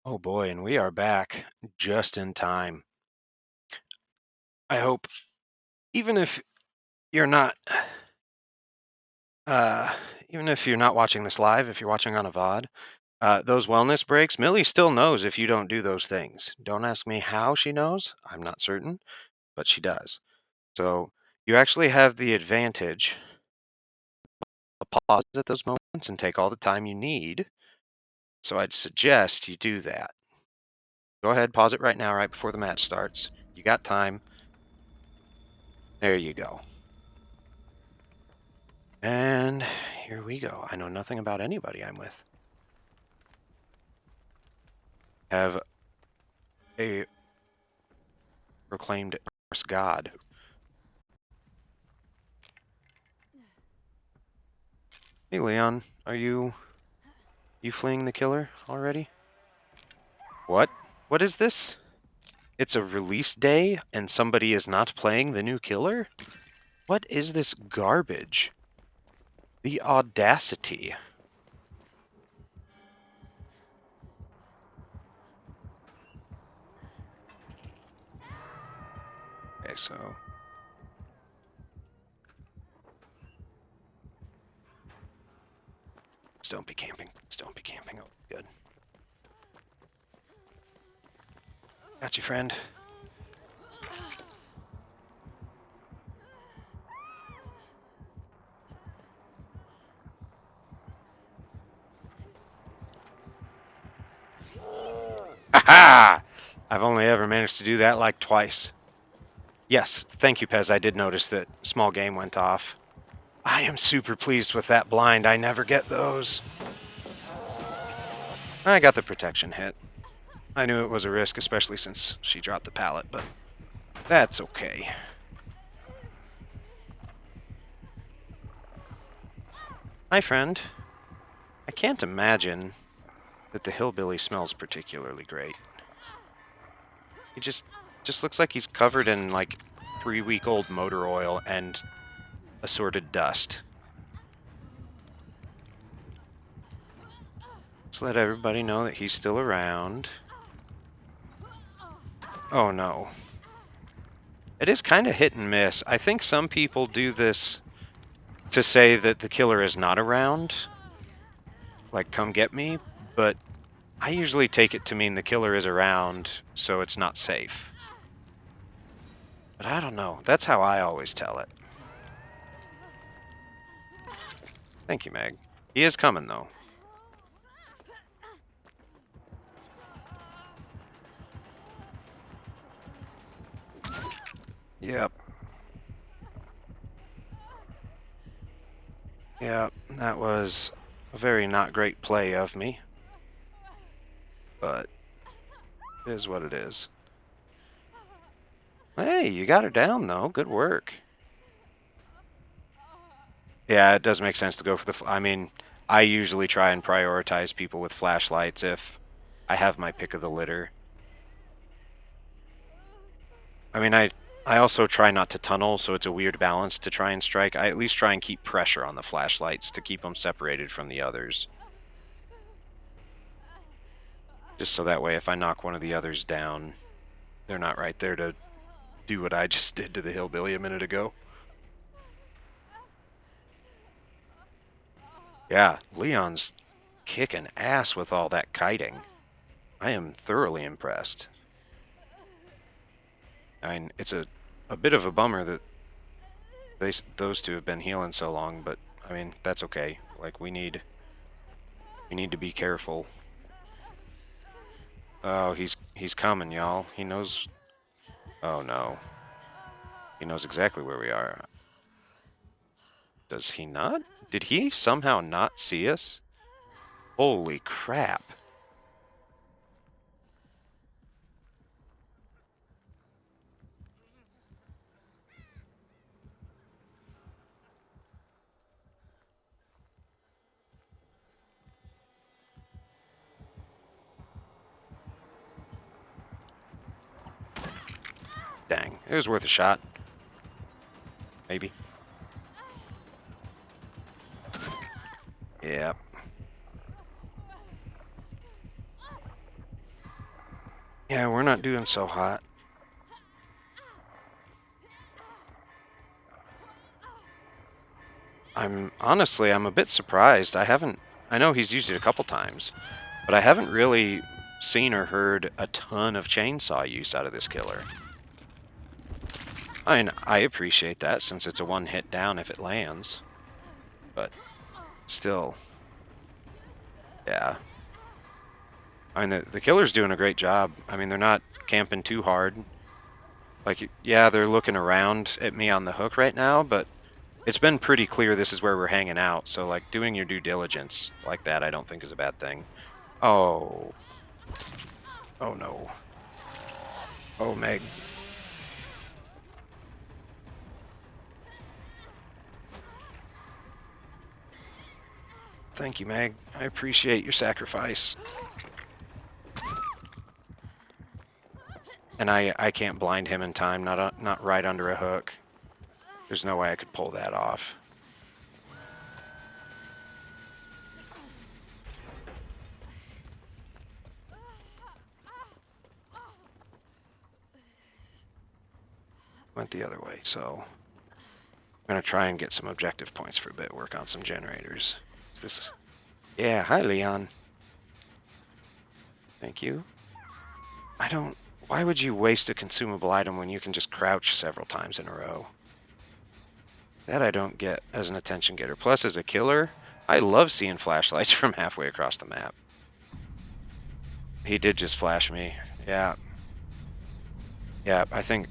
Oh boy, and we are back just in time. I hope, even if you're not, uh, even if you're not watching this live, if you're watching on a VOD, those wellness breaks, Millie still knows if you don't do those things. Don't ask me how she knows. I'm not certain, but she does. So you actually have the advantage of pause at those moments and take all the time you need. So I'd suggest you do that. Go ahead, pause it right now, right before the match starts. You got time. There you go. And here we go. I know nothing about anybody I'm with. Have a proclaimed god. Hey Leon, are you fleeing the killer already? What? What is this? It's a release day and somebody is not playing the new killer? What is this garbage? The audacity. Okay, so don't be camping. Don't be camping. Oh, good. Got you, friend. Ha! I've only ever managed to do that like twice. Yes, thank you, Pez. I did notice that small game went off. I am super pleased with that blind. I never get those. I got the protection hit. I knew it was a risk, especially since she dropped the pallet, but that's okay. Hi, friend. I can't imagine that the hillbilly smells particularly great. He just looks like he's covered in like 3-week-old motor oil and assorted dust. Let's let everybody know that he's still around. Oh no. It is kind of hit and miss. I think some people do this to say that the killer is not around, like come get me, but I usually take it to mean the killer is around, so it's not safe. But I don't know. That's how I always tell it. Thank you, Meg. He is coming, though. Yep. Yep, that was a very not great play of me. But it is what it is. Hey, you got her down, though. Good work. Yeah, it does make sense to go for the... I mean, I usually try and prioritize people with flashlights if I have my pick of the litter. I mean, I also try not to tunnel, so it's a weird balance to try and strike. I at least try and keep pressure on the flashlights to keep them separated from the others. Just so that way if I knock one of the others down, they're not right there to do what I just did to the hillbilly a minute ago. Yeah, Leon's kicking ass with all that kiting. I am thoroughly impressed. I mean, it's a bit of a bummer that those two have been healing so long, but I mean, that's okay. Like we need to be careful. Oh, he's coming, y'all. He knows. Oh no. He knows exactly where we are. Does he not? Did he somehow not see us? Holy crap. Dang. It was worth a shot. Maybe. Yep. Yeah, we're not doing so hot. I'm a bit surprised. I know he's used it a couple times, but I haven't really seen or heard a ton of chainsaw use out of this killer. I mean, I appreciate that since it's a one hit down if it lands, but still, yeah. I mean, the killer's doing a great job. I mean, they're not camping too hard. Like, yeah, they're looking around at me on the hook right now, but it's been pretty clear this is where we're hanging out. So, like, doing your due diligence like that, I don't think is a bad thing. Oh. Oh, no. Oh, Meg. Thank you, Meg. I appreciate your sacrifice. And I can't blind him in time, not right under a hook. There's no way I could pull that off. Went the other way, so I'm gonna try and get some objective points for a bit, work on some generators. Is this? Yeah, hi Leon. Thank you. Why would you waste a consumable item when you can just crouch several times in a row? That I don't get as an attention getter. Plus, as a killer, I love seeing flashlights from halfway across the map. He did just flash me. Yeah. Yeah, I think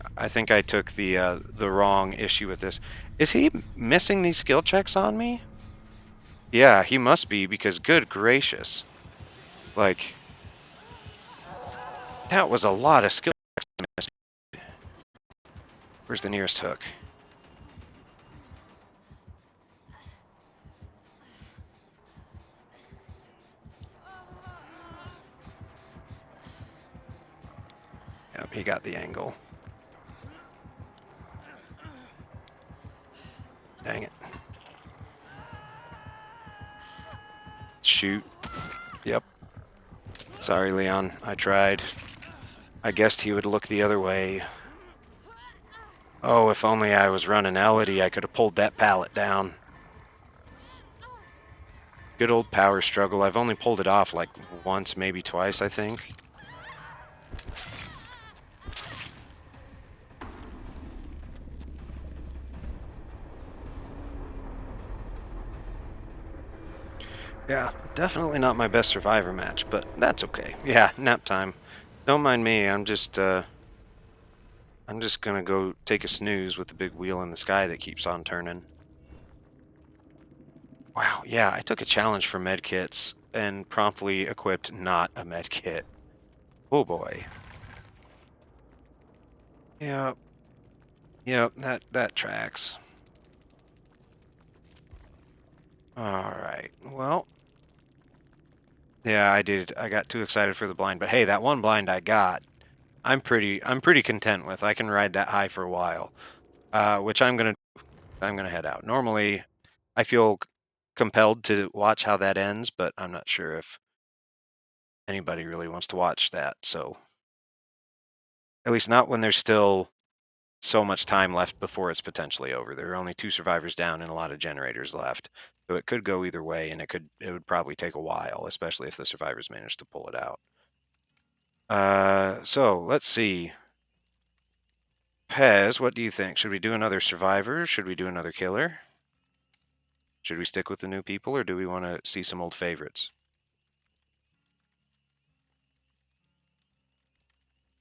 I took the wrong issue with this. Is he missing these skill checks on me? Yeah, he must be, because good gracious. Like, that was a lot of skill checks. Where's the nearest hook? Yep, he got the angle. Dang it. Shoot. Yep. Sorry, Leon. I tried. I guessed he would look the other way. Oh, if only I was running Elodie, I could have pulled that pallet down. Good old power struggle. I've only pulled it off like once, maybe twice, I think. Yeah, definitely not my best survivor match, but that's okay. Yeah, nap time. Don't mind me. I'm just gonna go take a snooze with the big wheel in the sky that keeps on turning. Wow, yeah, I took a challenge for medkits and promptly equipped not a medkit. Oh boy. Yep. Yep, that tracks. Alright. Well, yeah, I did. I got too excited for the blind, but hey, that one blind I got, I'm pretty content with. I can ride that high for a while. Which I'm gonna head out. Normally, I feel compelled to watch how that ends, but I'm not sure if anybody really wants to watch that. So, at least not when there's still so much time left before it's potentially over. There are only 2 survivors down and a lot of generators left. So it could go either way, and it would probably take a while, especially if the survivors manage to pull it out. So let's see. Pez, what do you think? Should we do another survivor? Should we do another killer? Should we stick with the new people, or do we want to see some old favorites?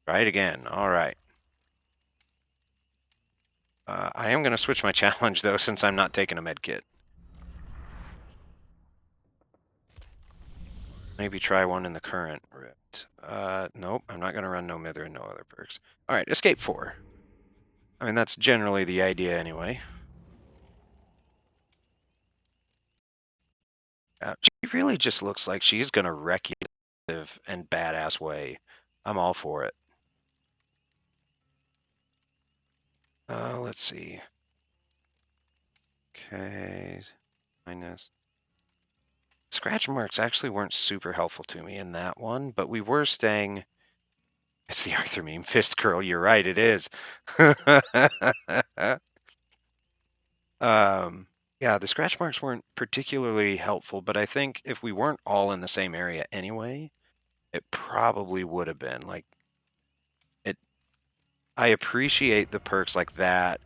Try it again. All right. I am going to switch my challenge, though, since I'm not taking a med kit. Maybe try one in the current rift. Nope, I'm not going to run no mither and no other perks. All right, escape 4. I mean, that's generally the idea anyway. She really just looks like she's going to wreck you in a and badass way. I'm all for it. Let's see. Okay, minus. Scratch marks actually weren't super helpful to me in that one, but we were staying It's the Arthur meme. Fist curl. You're right. It is. Yeah, the scratch marks weren't particularly helpful, but I think if we weren't all in the same area anyway, it probably would have been like it. I appreciate the perks like that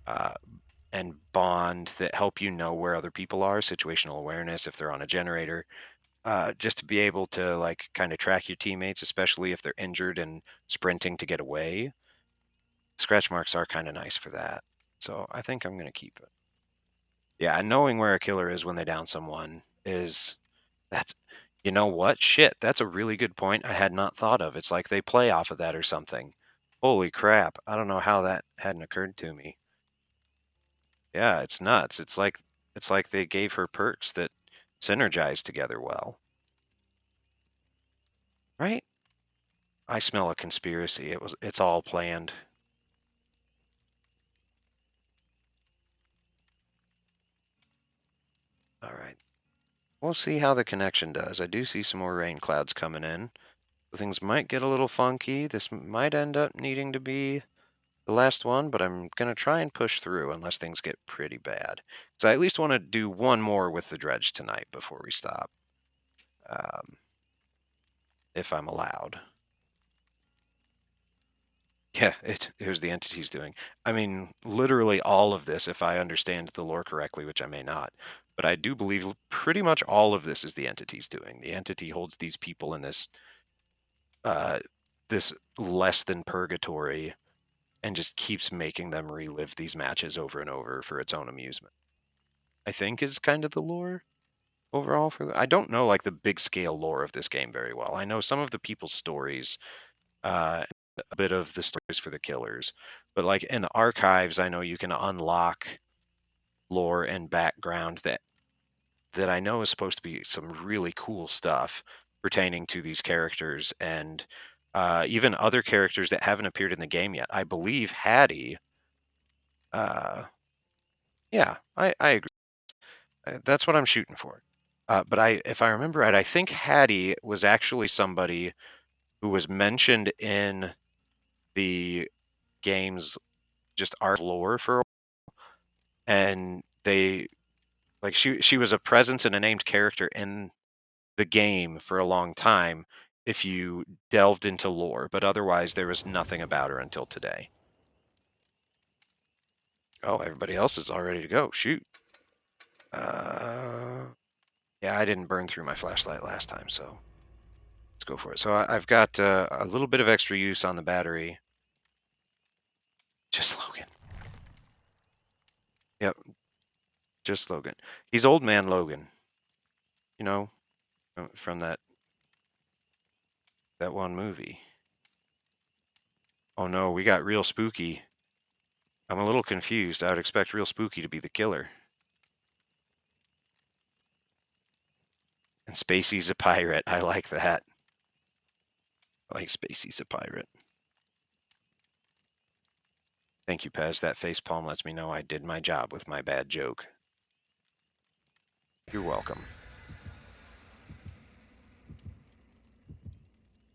uh, and bond that help you know where other people are, situational awareness if they're on a generator, just to be able to like kind of track your teammates, especially if they're injured and sprinting to get away. Scratch marks are kind of nice for that. So I think I'm going to keep it. Yeah, knowing where a killer is when they down someone is that's you know what? Shit, that's a really good point I had not thought of. It's like they play off of that or something. Holy crap. I don't know how that hadn't occurred to me. Yeah, it's nuts. It's like they gave her perks that synergize together well. Right? I smell a conspiracy. It's all planned. All right. We'll see how the connection does. I do see some more rain clouds coming in. Things might get a little funky. This might end up needing to be the last one, but I'm going to try and push through unless things get pretty bad. So I at least want to do one more with the dredge tonight before we stop, um, if I'm allowed. Yeah, here's the entities doing. I mean, literally all of this, if I understand the lore correctly, which I may not, but I do believe pretty much all of this is the entities doing. The entity holds these people in uh, this less than purgatory and just keeps making them relive these matches over and over for its own amusement. I think is kind of the lore overall I don't know like the big scale lore of this game very well. I know some of the people's stories, a bit of the stories for the killers, but like in the archives, I know you can unlock lore and background that I know is supposed to be some really cool stuff pertaining to these characters and even other characters that haven't appeared in the game yet. I believe Hattie. Uh, yeah, I agree. That's what I'm shooting for. But if I remember right, I think Hattie was actually somebody who was mentioned in the game's just art lore for, and they like she was a presence and a named character in the game for a long time if you delved into lore, but otherwise there was nothing about her until today. Oh, everybody else is all ready to go. Shoot. Uh, yeah, I didn't burn through my flashlight last time, so let's go for it. So I've got a little bit of extra use on the battery. Just Logan. Yep, just Logan. He's old man Logan. You know, from that one movie. Oh no, we got real spooky. I'm a little confused. I would expect real spooky to be the killer. And Spacey's a pirate. I like that. I like Spacey's a pirate. Thank you, Pez. That face palm lets me know I did my job with my bad joke. You're welcome.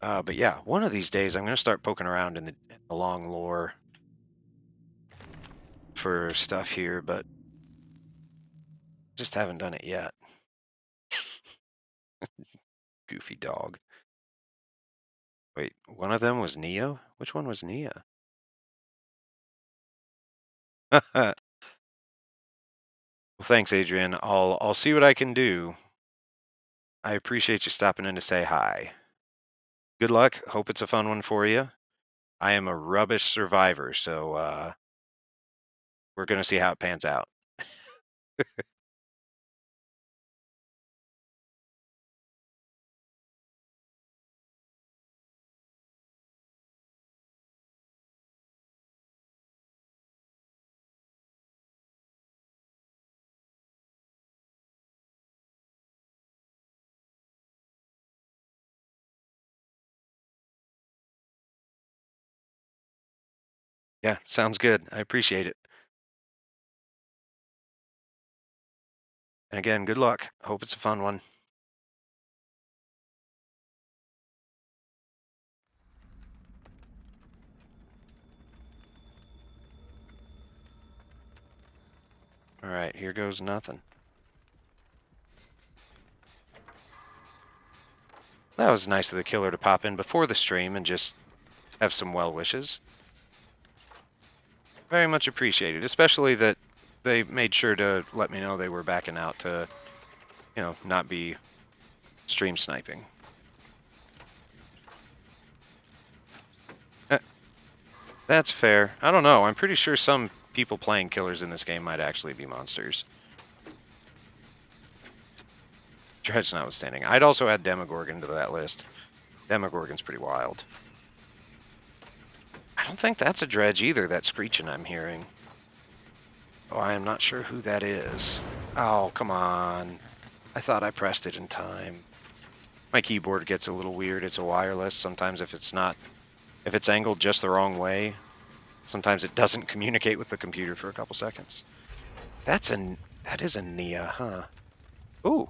But yeah, one of these days I'm going to start poking around in the long lore for stuff here, but just haven't done it yet. Goofy dog. Wait, one of them was Neo? Which one was Neo? Well, thanks, Adrian. I'll see what I can do. I appreciate you stopping in to say hi. Good luck. Hope it's a fun one for you. I am a rubbish survivor, so we're gonna see how it pans out. Yeah, sounds good. I appreciate it. And again, good luck. Hope it's a fun one. Alright, here goes nothing. That was nice of the killer to pop in before the stream and just have some well wishes. Very much appreciated, especially that they made sure to let me know they were backing out to, you know, not be stream sniping. That's fair. I don't know. I'm pretty sure some people playing killers in this game might actually be monsters. Dredge notwithstanding. I'd also add Demogorgon to that list. Demogorgon's pretty wild. I don't think that's a Dredge either, that screeching I'm hearing. Oh, I am not sure who that is. Oh, come on. I thought I pressed it in time. My keyboard gets a little weird. It's a wireless. Sometimes if it's angled just the wrong way, sometimes it doesn't communicate with the computer for a couple seconds. That is a Nia, huh? Ooh.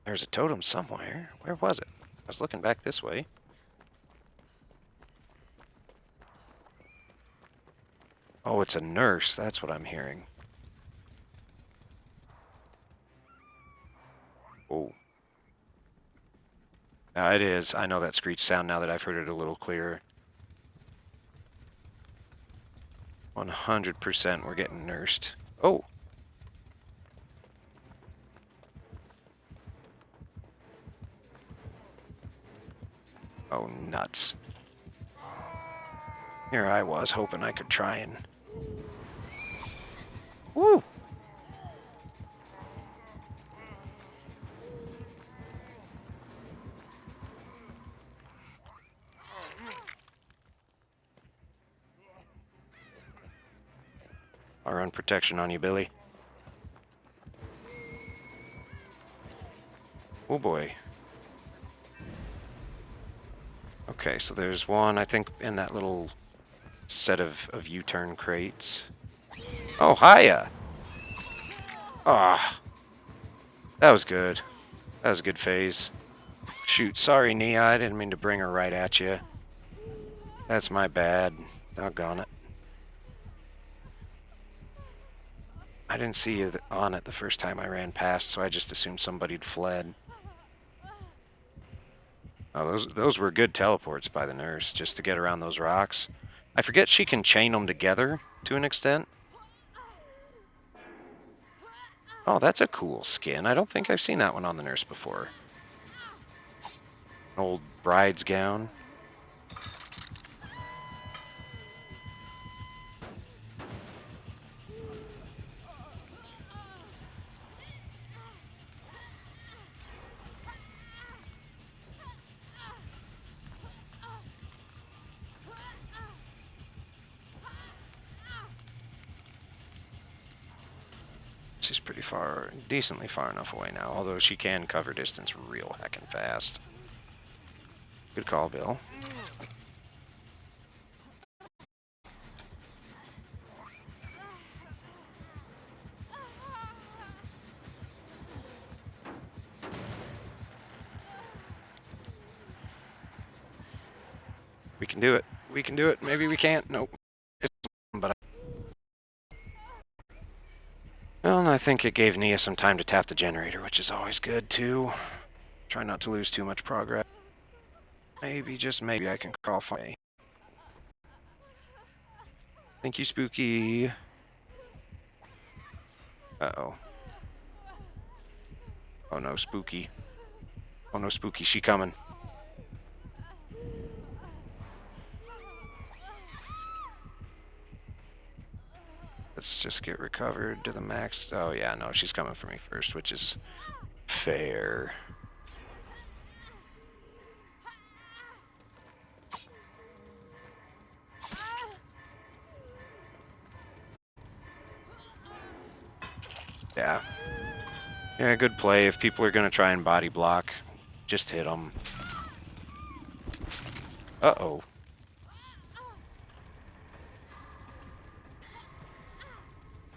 There's a totem somewhere. Where was it? I was looking back this way. Oh, it's a nurse. That's what I'm hearing. Oh. It is. I know that screech sound now that I've heard it a little clearer. 100% we're getting nursed. Oh. Oh, nuts. Here I was hoping I could try and... Woo! I'll run protection on you, Billy. Oh boy. Okay, so there's one, I think, in that little set of U-turn crates. Oh, hiya! Ah, that was good. That was a good phase. Shoot, sorry, Nia, I didn't mean to bring her right at you. That's my bad. Doggone it. I didn't see you on it the first time I ran past, so I just assumed somebody'd fled. Oh, those were good teleports by the nurse, just to get around those rocks. I forget she can chain them together to an extent. Oh, that's a cool skin. I don't think I've seen that one on the nurse before. An old bride's gown. She's pretty far, decently far enough away now, although she can cover distance real heckin' fast. Good call, Bill. We can do it. We can do it. Maybe we can't. Nope. But well, and I think it gave Nia some time to tap the generator, which is always good too. Try not to lose too much progress. Maybe, just maybe, I can crawl far. Thank you, Spooky. Uh-oh. Oh no, Spooky. Oh no, Spooky, she coming. Let's just get recovered to the max. Oh yeah, no, she's coming for me first, which is fair. Yeah. Yeah, good play. If people are going to try and body block, just hit them. Uh-oh.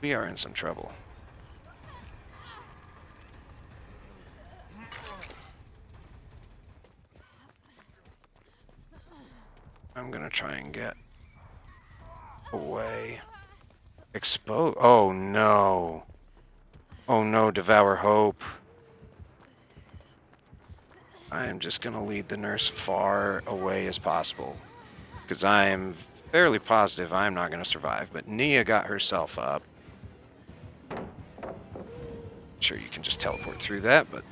We are in some trouble. I'm going to try and get away. Expose. Oh no. Oh no, Devour Hope. I am just going to lead the nurse far away as possible. Because I am fairly positive I'm not going to survive. But Nia got herself up. Sure, you can just teleport through that, but...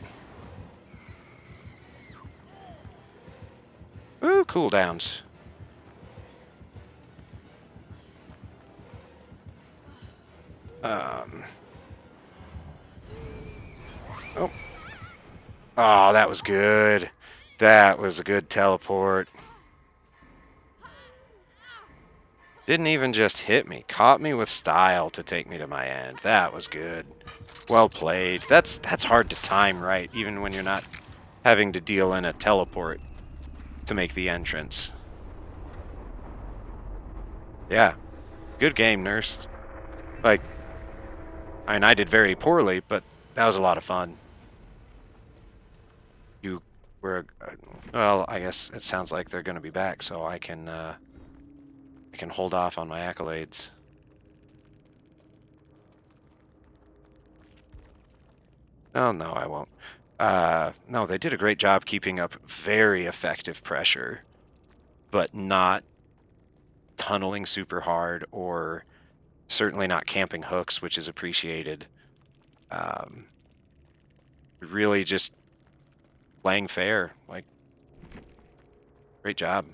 Ooh, cooldowns. Oh. Oh, that was good. That was a good teleport. Didn't even just hit me. Caught me with style to take me to my end. That was good. Well played. That's hard to time right, even when you're not having to deal in a teleport to make the entrance. Yeah. Good game, Nurse. Like, I mean, I did very poorly, but that was a lot of fun. You were, well, I guess it sounds like they're going to be back, so I can hold off on my accolades. Oh, no, I won't. No, they did a great job keeping up very effective pressure, but not tunneling super hard or certainly not camping hooks, which is appreciated. Really just playing fair. Like, great job.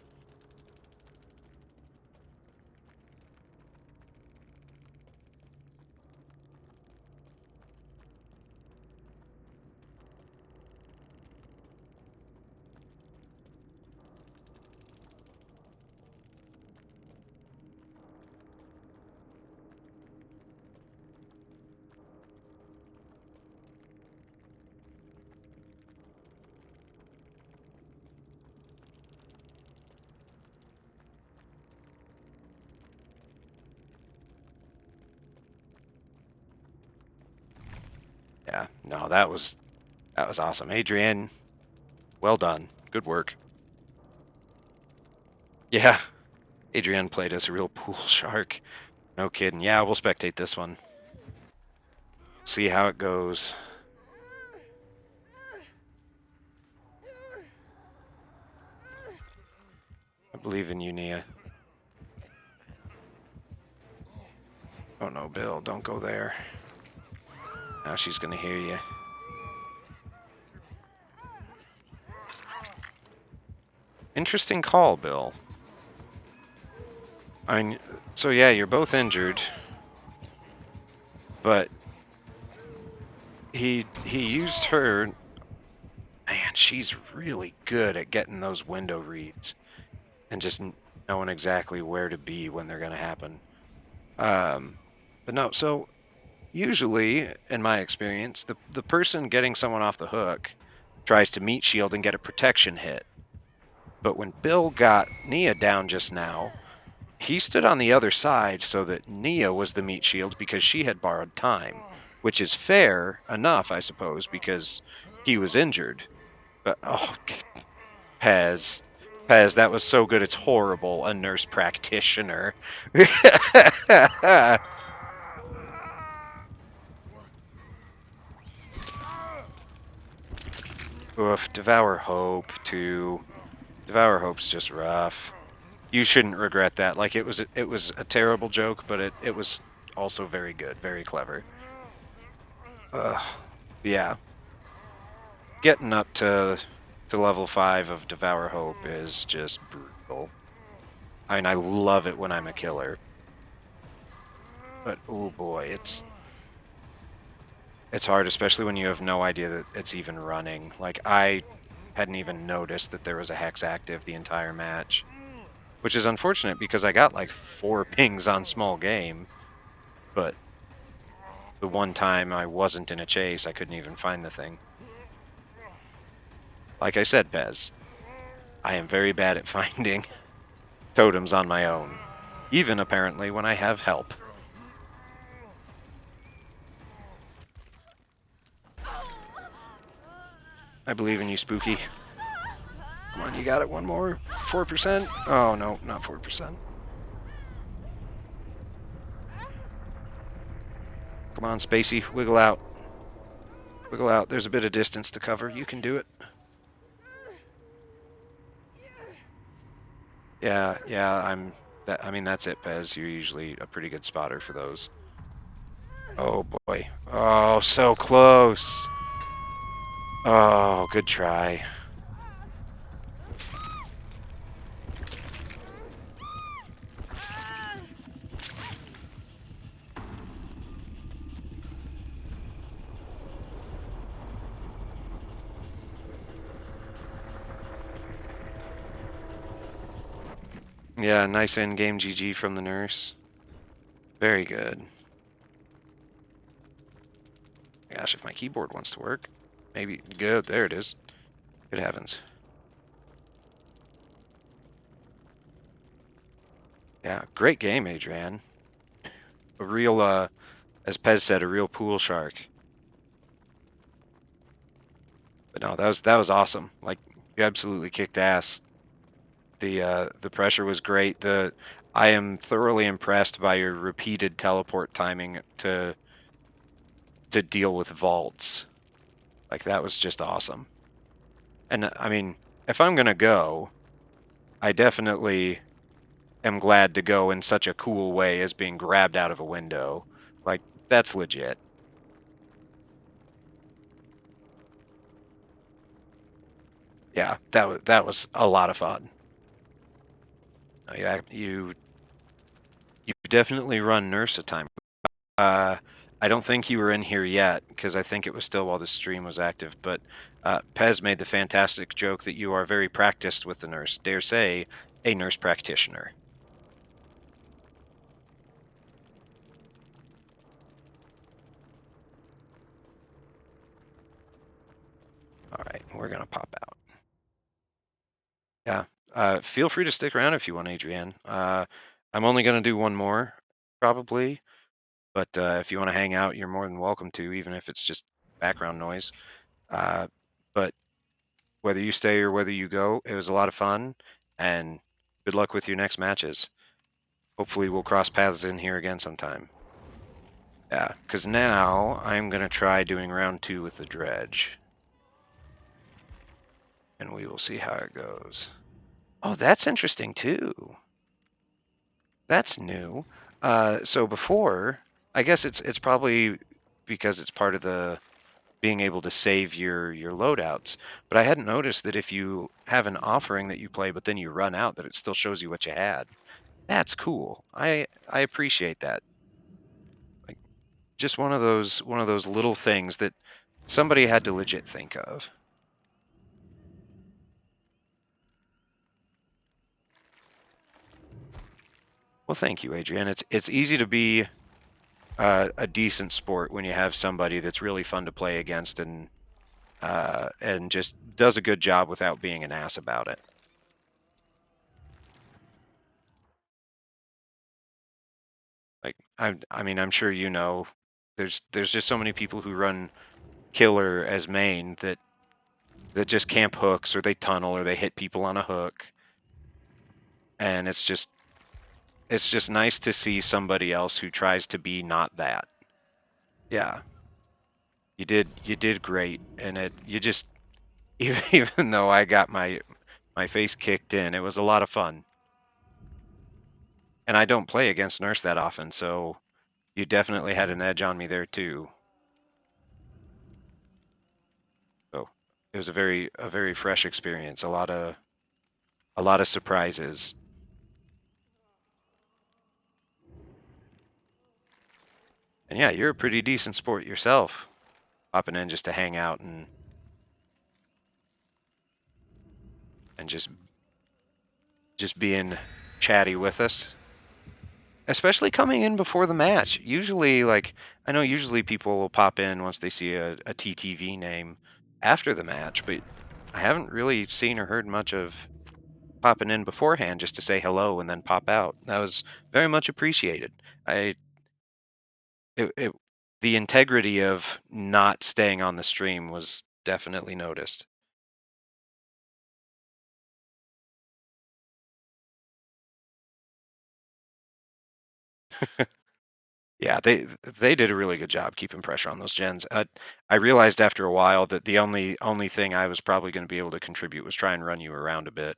Yeah, no, that was awesome. Adrienne, well done. Good work. Yeah, Adrienne played as a real pool shark. No kidding. Yeah, we'll spectate this one. See how it goes. I believe in you, Nia. Oh no, Bill, don't go there. Now she's gonna hear you. Interesting call, Bill. I mean, so yeah, you're both injured, but he used her. Man, she's really good at getting those window reads and just knowing exactly where to be when they're gonna happen. But no, so usually, in my experience, the person getting someone off the hook tries to meet shield and get a protection hit. But when Bill got Nia down just now, he stood on the other side so that Nia was the meat shield because she had borrowed time, which is fair enough, I suppose, because he was injured. But oh, Pez, Pez, that was so good. It's horrible. A nurse practitioner. Oof, Devour Hope too. Devour Hope's just rough. You shouldn't regret that. Like, it was a terrible joke, but it was also very good, very clever. Yeah. Getting up to level 5 of Devour Hope is just brutal. I mean, I love it when I'm a killer. But oh boy, it's hard, especially when you have no idea that it's even running. Like, I hadn't even noticed that there was a hex active the entire match. Which is unfortunate because I got like 4 pings on small game, but the one time I wasn't in a chase, I couldn't even find the thing. Like I said, Pez, I am very bad at finding totems on my own, even apparently when I have help. I believe in you, Spooky. Come on, you got it. One more. 4%? Oh, no, not 4%. Come on, Spacey, wiggle out. Wiggle out. There's a bit of distance to cover. You can do it. Yeah, I mean, that's it, Pez. You're usually a pretty good spotter for those. Oh boy. Oh, so close. Oh, good try. Yeah, nice end game GG from the nurse. Very good. Gosh, if my keyboard wants to work, maybe good. There it is. Good heavens. Yeah, great game, Adrian. A real, as Pez said, a real pool shark. But no, that was awesome. Like, you absolutely kicked ass. The pressure was great. I am thoroughly impressed by your repeated teleport timing to deal with vaults. Like, that was just awesome. And I mean, if I'm gonna go, I definitely am glad to go in such a cool way as being grabbed out of a window. Like, that's legit. Yeah, that was a lot of fun. Yeah, you definitely run nurse a time. Uh, I don't think you were in here yet because I think it was still while the stream was active. But Pez made the fantastic joke that you are very practiced with the nurse. Dare say, a nurse practitioner. All right, we're gonna pop out. Yeah, feel free to stick around if you want, Adrienne. I'm only gonna do one more, probably. But if you want to hang out, you're more than welcome to, even if it's just background noise. Uh, but whether you stay or whether you go, it was a lot of fun, and good luck with your next matches. Hopefully, we'll cross paths in here again sometime. Yeah, because now I'm going to try doing round 2 with the dredge, and we will see how it goes. Oh, that's interesting too. That's new. So before, I guess it's probably because it's part of the being able to save your loadouts. But I hadn't noticed that if you have an offering that you play, but then you run out, that it still shows you what you had. That's cool. I appreciate that. Like, just one of those little things that somebody had to legit think of. Well, thank you, Adrian. It's easy to be a decent sport when you have somebody that's really fun to play against and just does a good job without being an ass about it. Like, I mean, I'm sure you know, there's just so many people who run killer as main that just camp hooks or they tunnel or they hit people on a hook, and it's just nice to see somebody else who tries to be not that. Yeah, you did great, and it you just even though I got my face kicked in, it was a lot of fun. And I don't play against Nurse that often, so you definitely had an edge on me there too. So it was a very fresh experience. A lot of surprises. And yeah, you're a pretty decent sport yourself, popping in just to hang out and just being chatty with us. Especially coming in before the match. Usually, like, I know usually people will pop in once they see a TTV name after the match, but I haven't really seen or heard much of popping in beforehand just to say hello and then pop out. That was very much appreciated. I it the integrity of not staying on the stream was definitely noticed. Yeah, they did a really good job keeping pressure on those gens. I realized after a while that the only thing I was probably going to be able to contribute was try and run you around a bit.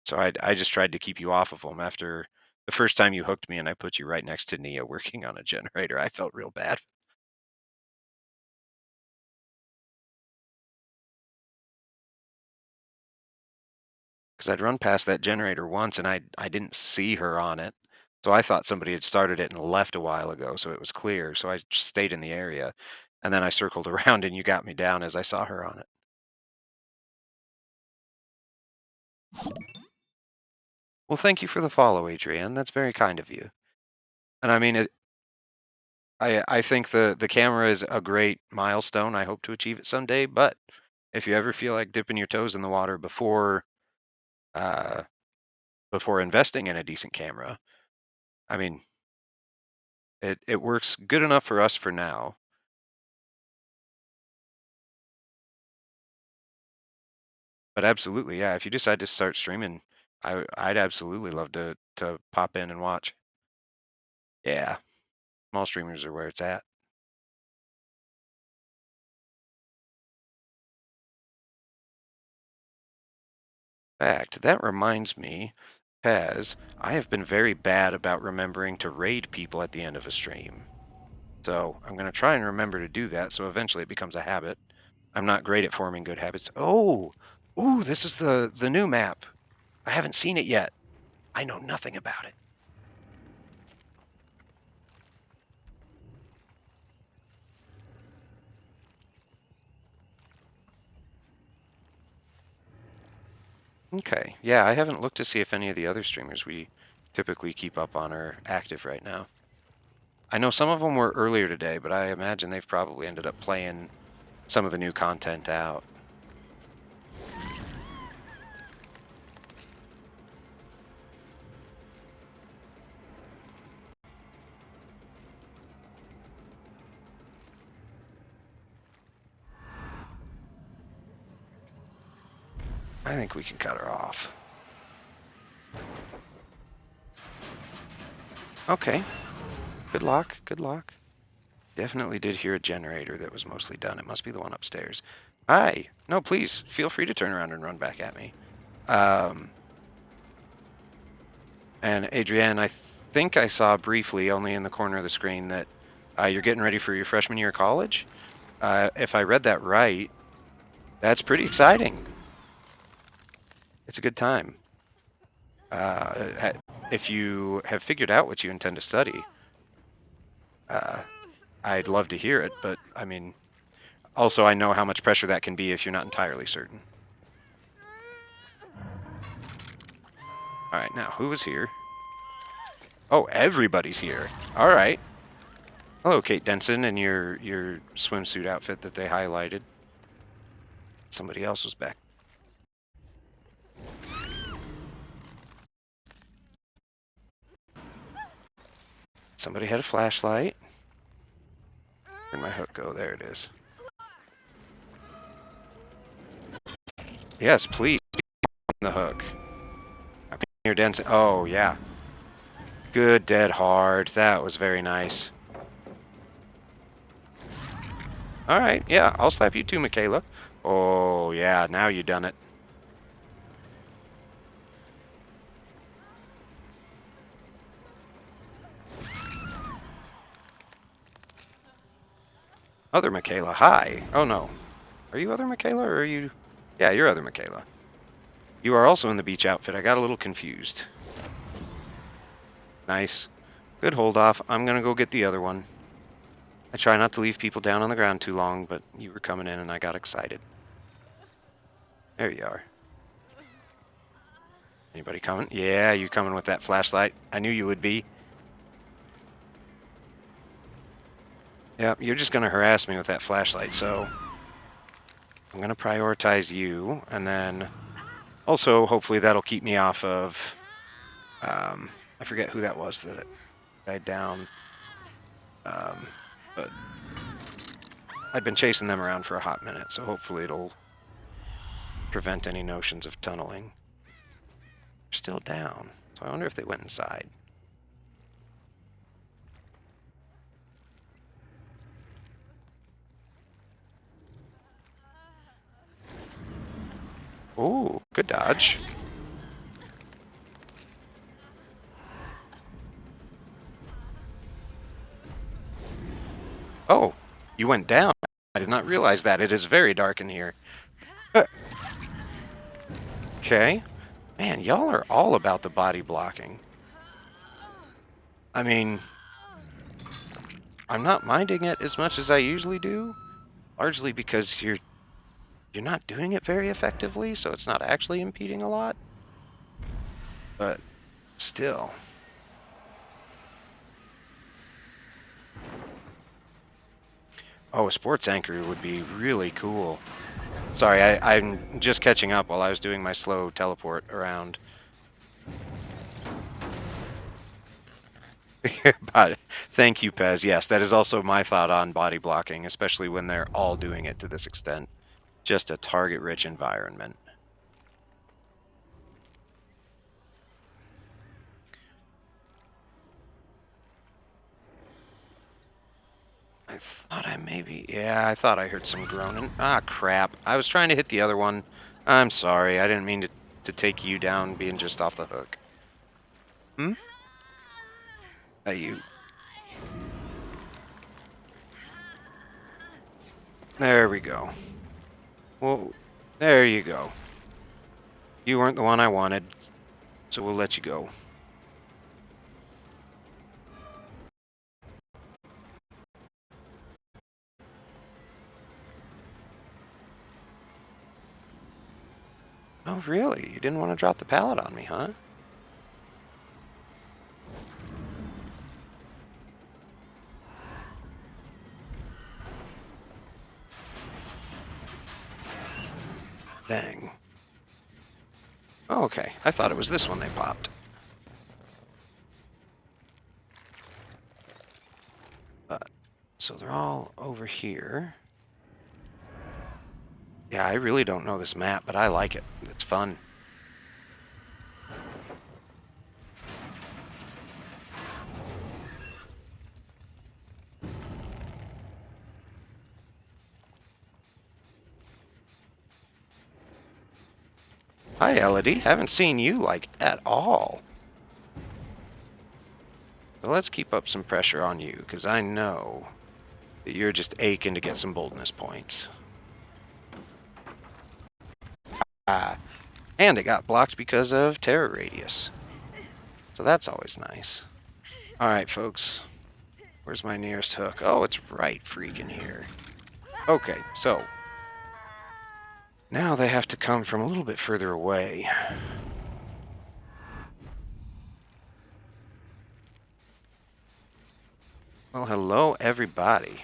So I just tried to keep you off of them. After the first time you hooked me and I put you right next to Nia working on a generator, I felt real bad because I'd run past that generator once and I didn't see her on it. So I thought somebody had started it and left a while ago, so it was clear. So I just stayed in the area, and then I circled around and you got me down as I saw her on it. Well, thank you for the follow, Adrienne. That's very kind of you. And I mean, I think the camera is a great milestone. I hope to achieve it someday. But if you ever feel like dipping your toes in the water uh, before investing in a decent camera, I mean, it works good enough for us for now. But absolutely, yeah. If you decide to start streaming, I'd absolutely love to pop in and watch. Yeah, small streamers are where it's at. Fact, that reminds me, Paz, I have been very bad about remembering to raid people at the end of a stream. So I'm going to try and remember to do that so eventually it becomes a habit. I'm not great at forming good habits. Oh, ooh, this is the new map. I haven't seen it yet. I know nothing about it. Okay. Yeah, I haven't looked to see if any of the other streamers we typically keep up on are active right now. I know some of them were earlier today, but I imagine they've probably ended up playing some of the new content out. I think we can cut her off. Okay. Good luck. Good luck. Definitely did hear a generator that was mostly done. It must be the one upstairs. Hi. No, please feel free to turn around and run back at me. And Adrienne, I think I saw briefly, only in the corner of the screen, that you're getting ready for your freshman year of college. If I read that right, that's pretty exciting. It's a good time. If you have figured out what you intend to study, I'd love to hear it. But I mean, also I know how much pressure that can be if you're not entirely certain. All right, now who is here? Oh, everybody's here. All right. Hello, Kate Denson, and your swimsuit outfit that they highlighted. Somebody else was back. Somebody had a flashlight. Where'd my hook go? There it is. Yes, please. The hook. You're dancing. Oh, yeah. Good, dead hard. That was very nice. All right, yeah, I'll slap you too, Michaela. Oh, yeah, now you done it. Other Michaela, hi. Oh, no. Are you other Michaela, or are you... Yeah, you're other Michaela. You are also in the beach outfit. I got a little confused. Nice. Good hold off. I'm gonna go get the other one. I try not to leave people down on the ground too long, but you were coming in and I got excited. There you are. Anybody coming? Yeah, you coming with that flashlight. I knew you would be. Yep, you're just gonna harass me with that flashlight, so I'm gonna prioritize you, and then also hopefully that'll keep me off of I forget who that was that died down. But I've been chasing them around for a hot minute, so hopefully it'll prevent any notions of tunneling. They're still down, so I wonder if they went inside. Ooh, good dodge. Oh, you went down. I did not realize that. It is very dark in here. Okay. Man, y'all are all about the body blocking. I mean, I'm not minding it as much as I usually do, largely because you're not doing it very effectively, so it's not actually impeding a lot. But still. Oh, a sports anchor would be really cool. Sorry, I'm just catching up while I was doing my slow teleport around. But thank you, Pez. Yes, that is also my thought on body blocking, especially when they're all doing it to this extent. Just a target-rich environment. I thought I maybe... Yeah, I thought I heard some groaning. Ah, crap. I was trying to hit the other one. I'm sorry. I didn't mean to take you down being just off the hook. Hmm? Hey, you. There we go. Well, there you go. You weren't the one I wanted, so we'll let you go. Oh, really? You didn't want to drop the pallet on me, huh? Dang. Oh, okay. I thought it was this one they popped. So they're all over here. Yeah, I really don't know this map, but I like it. It's fun. Hi, Elodie. Haven't seen you, like, at all. So let's keep up some pressure on you, because I know that you're just aching to get some boldness points. Ah, and it got blocked because of Terror Radius. So that's always nice. Alright, folks. Where's my nearest hook? Oh, it's right freaking here. Okay, so now they have to come from a little bit further away. Well, hello, everybody.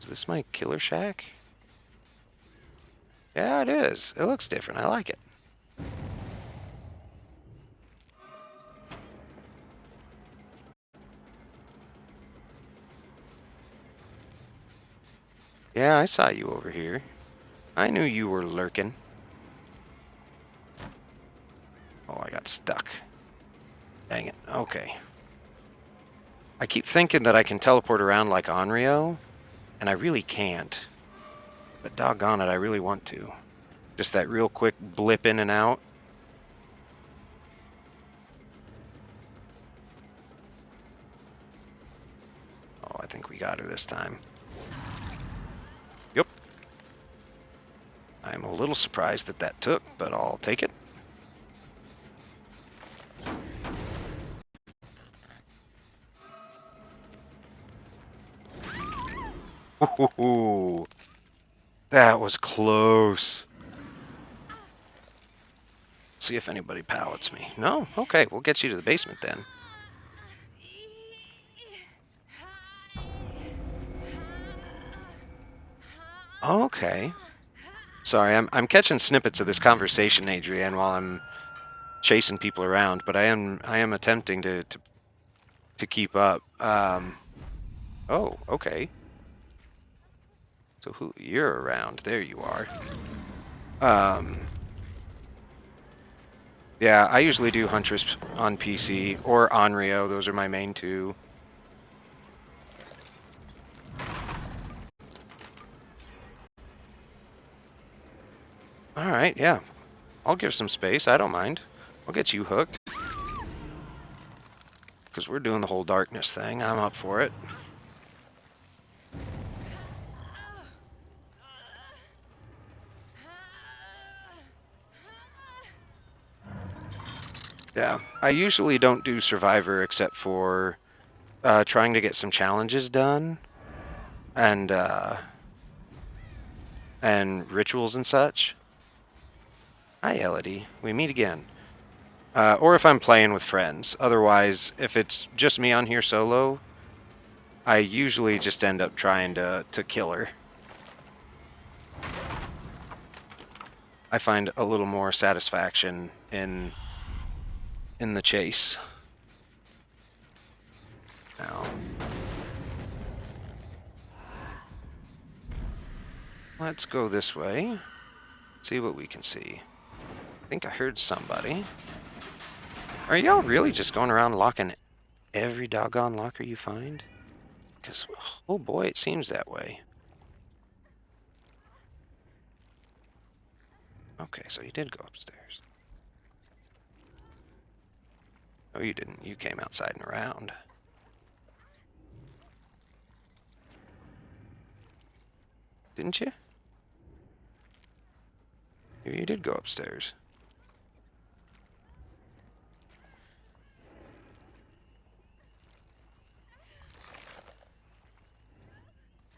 Is this my killer shack? Yeah, it is. It looks different. I like it. Yeah, I saw you over here. I knew you were lurking. Oh, I got stuck. Dang it. Okay. I keep thinking that I can teleport around like Onryo, and I really can't. But doggone it, I really want to. Just that real quick blip in and out. Oh, I think we got her this time. Yep. I'm a little surprised that that took, but I'll take it. Ooh, that was close. See if anybody pallets me. No? Okay, we'll get you to the basement then. Okay. Sorry, I'm catching snippets of this conversation, Adrienne, while I'm chasing people around, but I am attempting to keep up. Oh, okay. So who you're around? There you are. Yeah, I usually do Huntress on PC or Onryo. Those are my main two. Alright, yeah. I'll give some space, I don't mind. I'll get you hooked. Because we're doing the whole darkness thing, I'm up for it. Yeah, I usually don't do Survivor except for trying to get some challenges done and rituals and such. Hi, Elodie. We meet again. Or if I'm playing with friends. Otherwise, if it's just me on here solo, I usually just end up trying to kill her. I find a little more satisfaction in the chase. Now, let's go this way. See what we can see. I think I heard somebody. Are y'all really just going around locking every doggone locker you find? Because, oh boy, it seems that way. Okay, so you did go upstairs. No, you didn't. You came outside and around. Didn't you? Maybe you did go upstairs.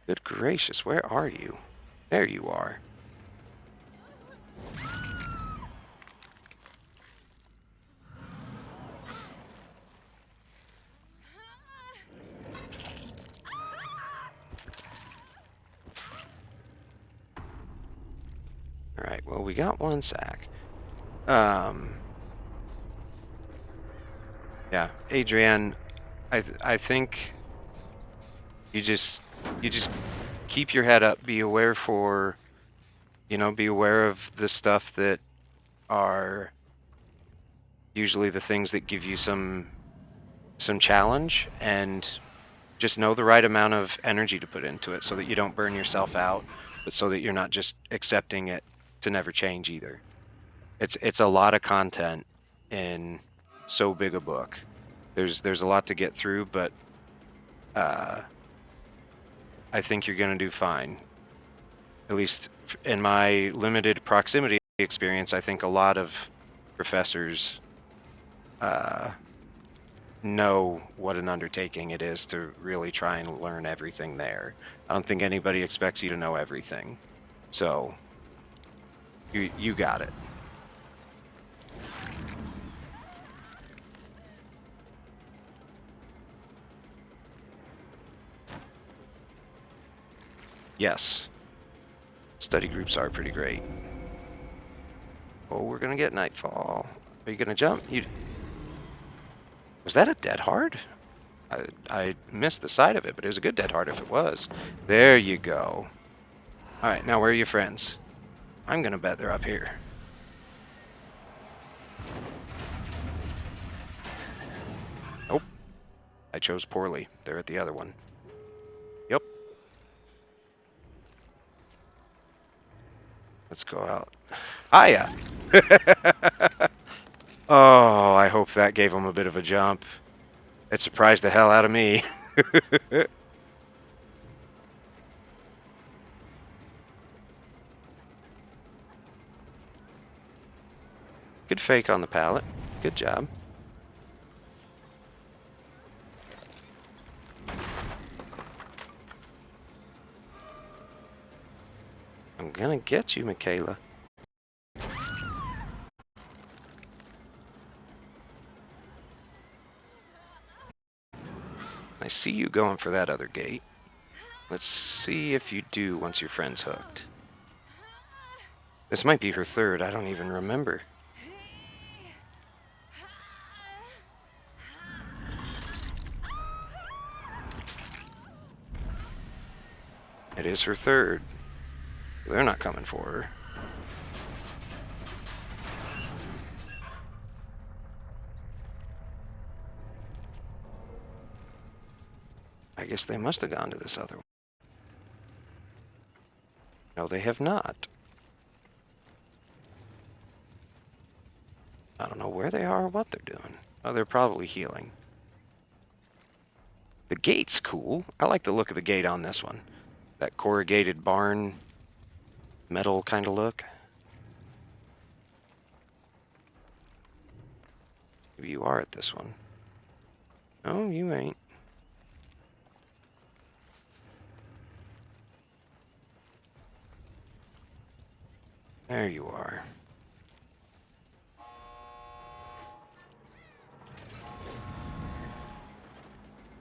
Good gracious, where are you? There you are. Alright, well, we got one sack. Yeah, Adrienne, I think you just keep your head up, be aware be aware of the stuff that are usually the things that give you some challenge, and just know the right amount of energy to put into it so that you don't burn yourself out, but so that you're not just accepting it to never change either. It's a lot of content in so big a book. There's a lot to get through, but I think you're going to do fine. At least in my limited proximity experience, I think a lot of professors know what an undertaking it is to really try and learn everything there. I don't think anybody expects you to know everything. So you got it. Yes. Study groups are pretty great. Oh, we're gonna get nightfall. Are you gonna jump? Was that a dead hard? I missed the side of it, but it was a good dead hard if it was. There you go. All right, now where are your friends? I'm gonna bet they're up here. Nope. I chose poorly. They're at the other one. Yep. Let's go out. Hiya! Oh, I hope that gave him a bit of a jump. It surprised the hell out of me. Good fake on the pallet. Good job. I'm gonna get you, Michaela. I see you going for that other gate. Let's see if you do once your friend's hooked. This might be her third, I don't even remember. It is her third. They're not coming for her. I guess they must have gone to this other one. No, they have not. I don't know where they are or what they're doing. Oh, they're probably healing. The gate's cool. I like the look of the gate on this one. That corrugated barn metal kind of look. Maybe you are at this one. No, you ain't. There you are.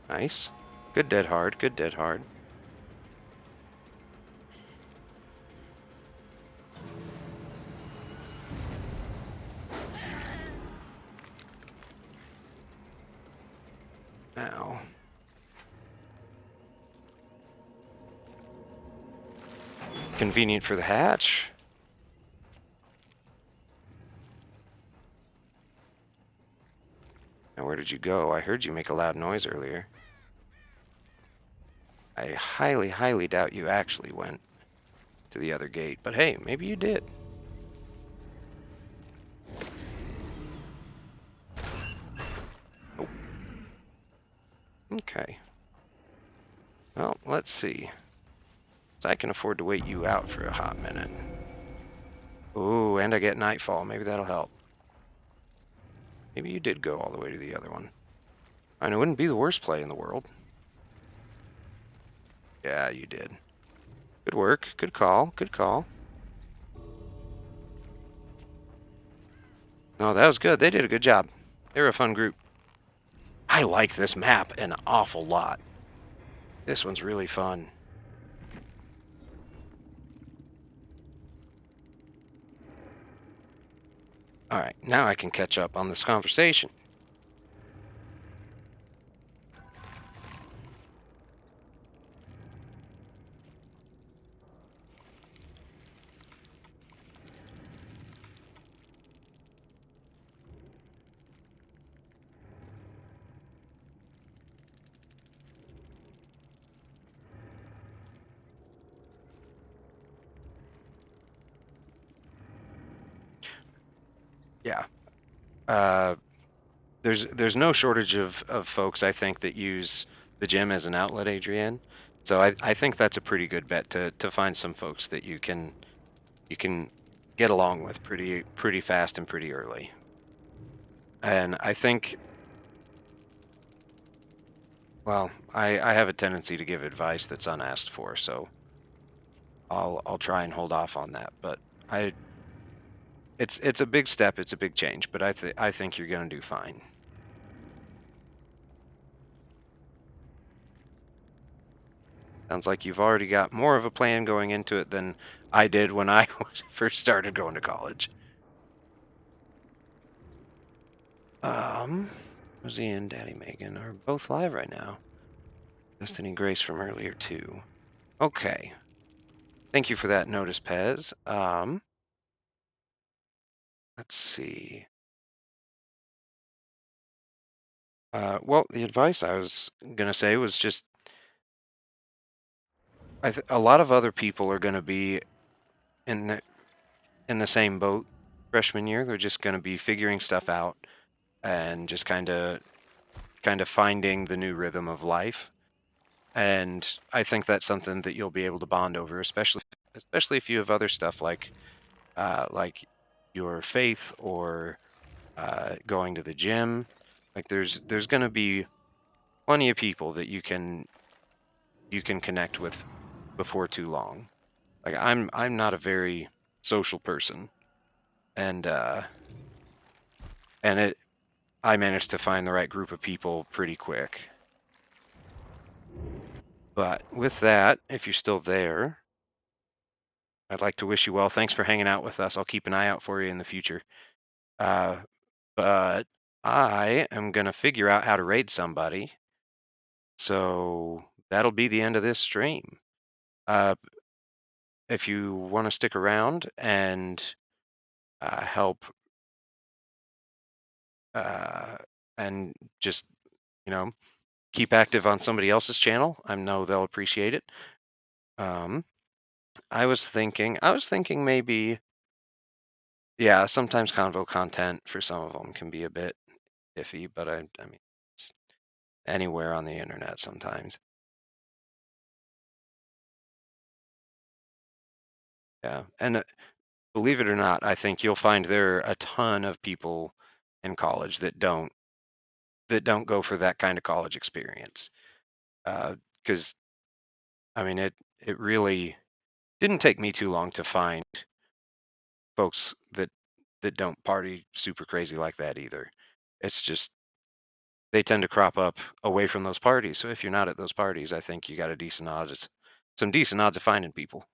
Nice. Good dead hard. Good dead hard. Now. Convenient for the hatch. Now, where did you go? I heard you make a loud noise earlier. I highly, highly doubt you actually went to the other gate, but hey, maybe you did. Oh. Okay. Well, let's see. So I can afford to wait you out for a hot minute. Ooh, and I get nightfall. Maybe that'll help. Maybe you did go all the way to the other one. And it wouldn't be the worst play in the world. Yeah, you did. Good work. Good call. Good call. No, that was good. They did a good job. They were a fun group. I like this map an awful lot. This one's really fun. All right, now I can catch up on this conversation. Yeah. Uh, there's no shortage of folks I think that use the gym as an outlet, Adrienne. So I think that's a pretty good bet to find some folks that you can get along with pretty fast and pretty early. And I think, well, I have a tendency to give advice that's unasked for, so I'll try and hold off on that. But I it's a big step, it's a big change, but I think you're gonna do fine. Sounds like you've already got more of a plan going into it than I did when I first started going to college. Rosie and Daddy Megan are both live right now. Destiny Grace from earlier too. Okay. Thank you for that notice, Pez. Let's see. Well, the advice I was gonna say was just a lot of other people are gonna be in the same boat freshman year. They're just gonna be figuring stuff out and just kind of finding the new rhythm of life. And I think that's something that you'll be able to bond over, especially if you have other stuff like your faith or going to the gym. Like there's going to be plenty of people that you can connect with before too long. Like I'm not a very social person, and it I managed to find the right group of people pretty quick. But with that, if you're still there, I'd like to wish you well. Thanks for hanging out with us. I'll keep an eye out for you in the future. Uh, but I am going to figure out how to raid somebody. So that'll be the end of this stream. Uh, if you want to stick around and help uh, and just, you know, keep active on somebody else's channel, I know they'll appreciate it. I was thinking maybe Yeah, sometimes convo content for some of them can be a bit iffy, but I mean, it's anywhere on the internet sometimes. Yeah, and believe it or not, I think you'll find there are a ton of people in college that don't go for that kind of college experience. Because I mean, it really didn't take me too long to find folks that don't party super crazy like that either. It's just they tend to crop up away from those parties. So if you're not at those parties, I think you got a decent odds, some decent odds of finding people.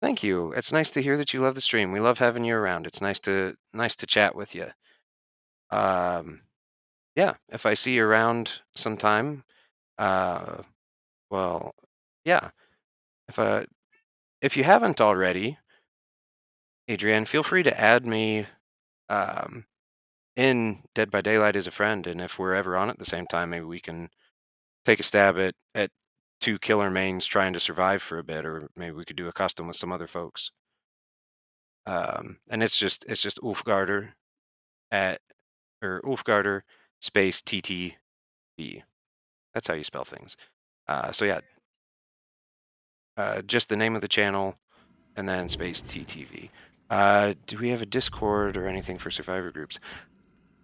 Thank you. It's nice to hear that you love the stream. We love having you around. It's nice to chat with you. Um, yeah, if I see you around sometime, uh, well, yeah. If if you haven't already, Adrienne, feel free to add me um, in Dead by Daylight as a friend, and if we're ever on at the same time, maybe we can take a stab at two killer mains trying to survive for a bit, or maybe we could do a custom with some other folks. And it's just Ulfgarder at or Ulfgarder space TTV. That's how you spell things. So yeah, just the name of the channel and then space TTV. Do we have a Discord or anything for survivor groups?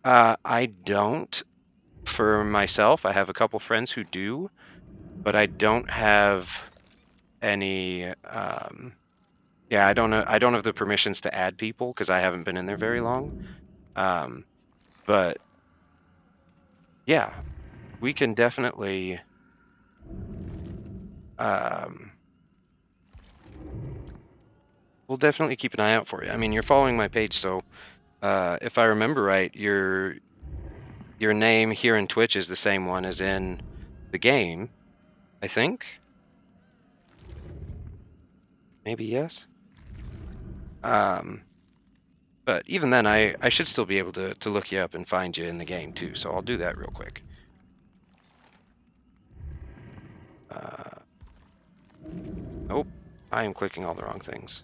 I don't. For myself, I have a couple friends who do, but I don't have any. Yeah, I don't know. I don't have the permissions to add people because I haven't been in there very long. Um, but yeah, we can definitely. Um, we'll definitely keep an eye out for you. I mean, you're following my page, so if I remember right, your name here in Twitch is the same one as in the game. I think. Maybe yes. Um, but even then, I should still be able to look you up and find you in the game too. So I'll do that real quick. Nope, I am clicking all the wrong things.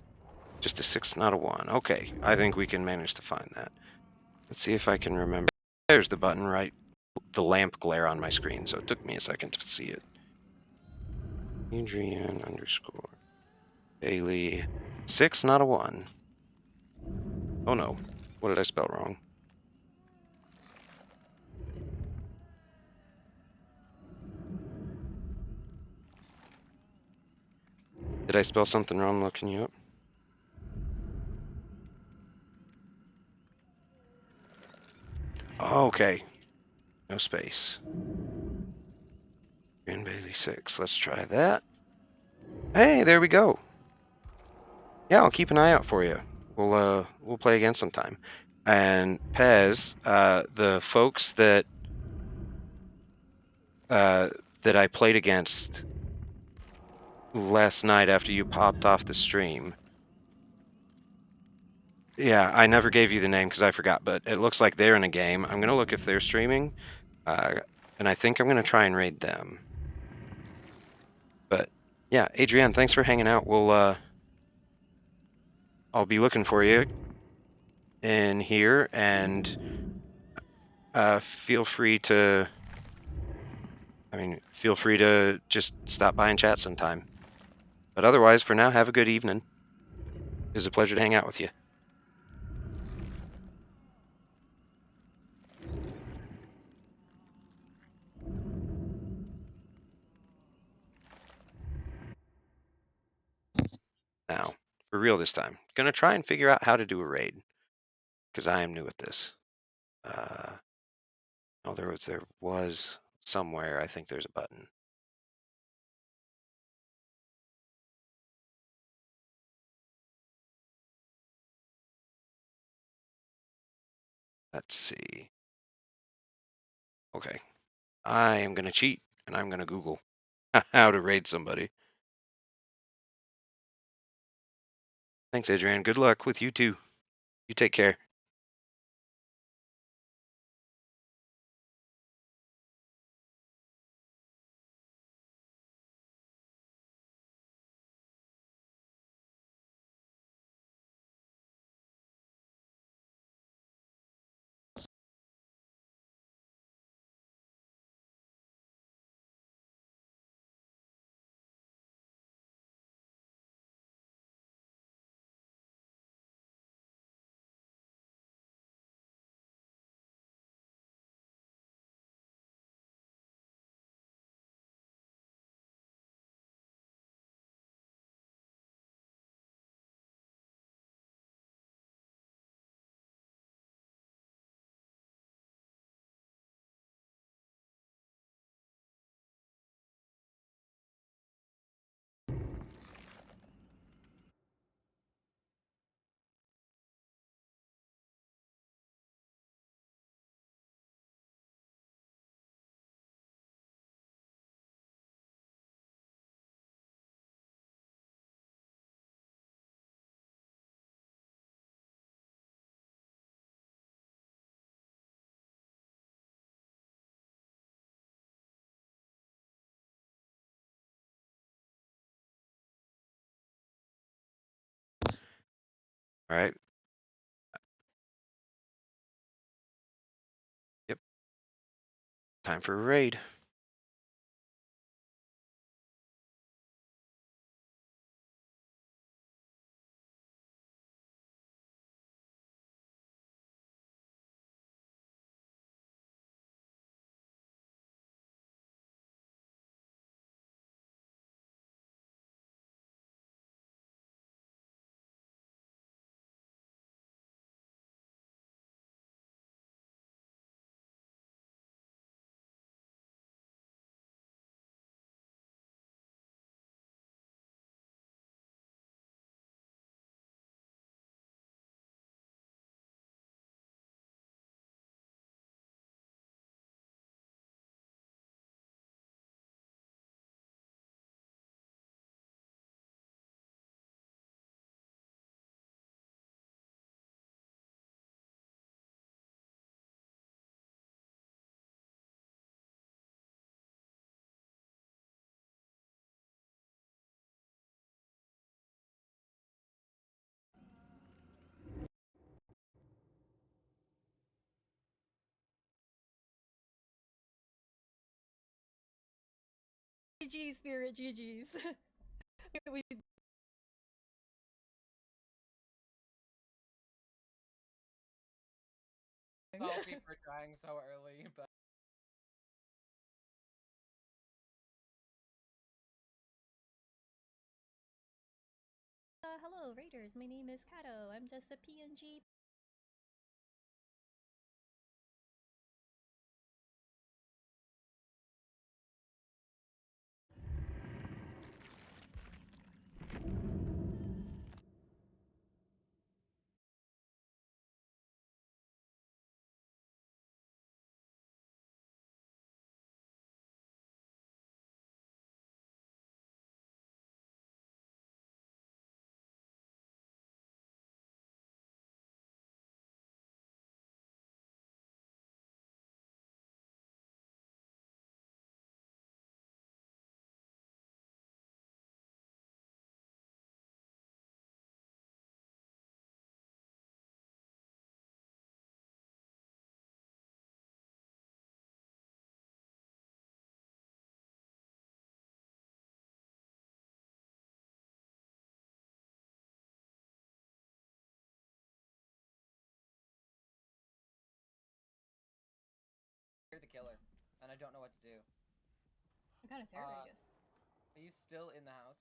Just a 6, not a 1. Okay, I think we can manage to find that. Let's see if I can remember. There's the button, right? The lamp glare on my screen, so it took me a second to see it. Adrian underscore Bailey. 6, not a 1. Oh no, what did I spell wrong? Did I spell something wrong looking you up? Oh, okay, no space. Adrian Bailey 6, let's try that. Hey, there we go. Yeah, I'll keep an eye out for you. We'll play again sometime. And Pez, the folks uh, that I played against last night after you popped off the stream. Yeah, I never gave you the name because I forgot, but it looks like they're in a game. I'm gonna look if they're streaming, uh, and I think I'm gonna try and raid them. But yeah, Adrienne, thanks for hanging out. I'll be looking for you in here, and feel free to. I mean, feel free to just stop by and chat sometime. But otherwise, for now, have a good evening. It was a pleasure to hang out with you. Now, for real this time, gonna try and figure out how to do a raid because I am new at this. Oh, there was somewhere. I think there's a button. Let's see. Okay, I am gonna cheat and I'm gonna Google how to raid somebody. Thanks, Adrian. Good luck with you too. You take care. All right. Yep. Time for a raid. GG, Spirit, GG's. we Salty for trying so early, but hello, Raiders. My name is Kato. I'm just a PNG. you're the killer, and I don't know what to do. I'm kind of terrified, I guess. Are you still in the house?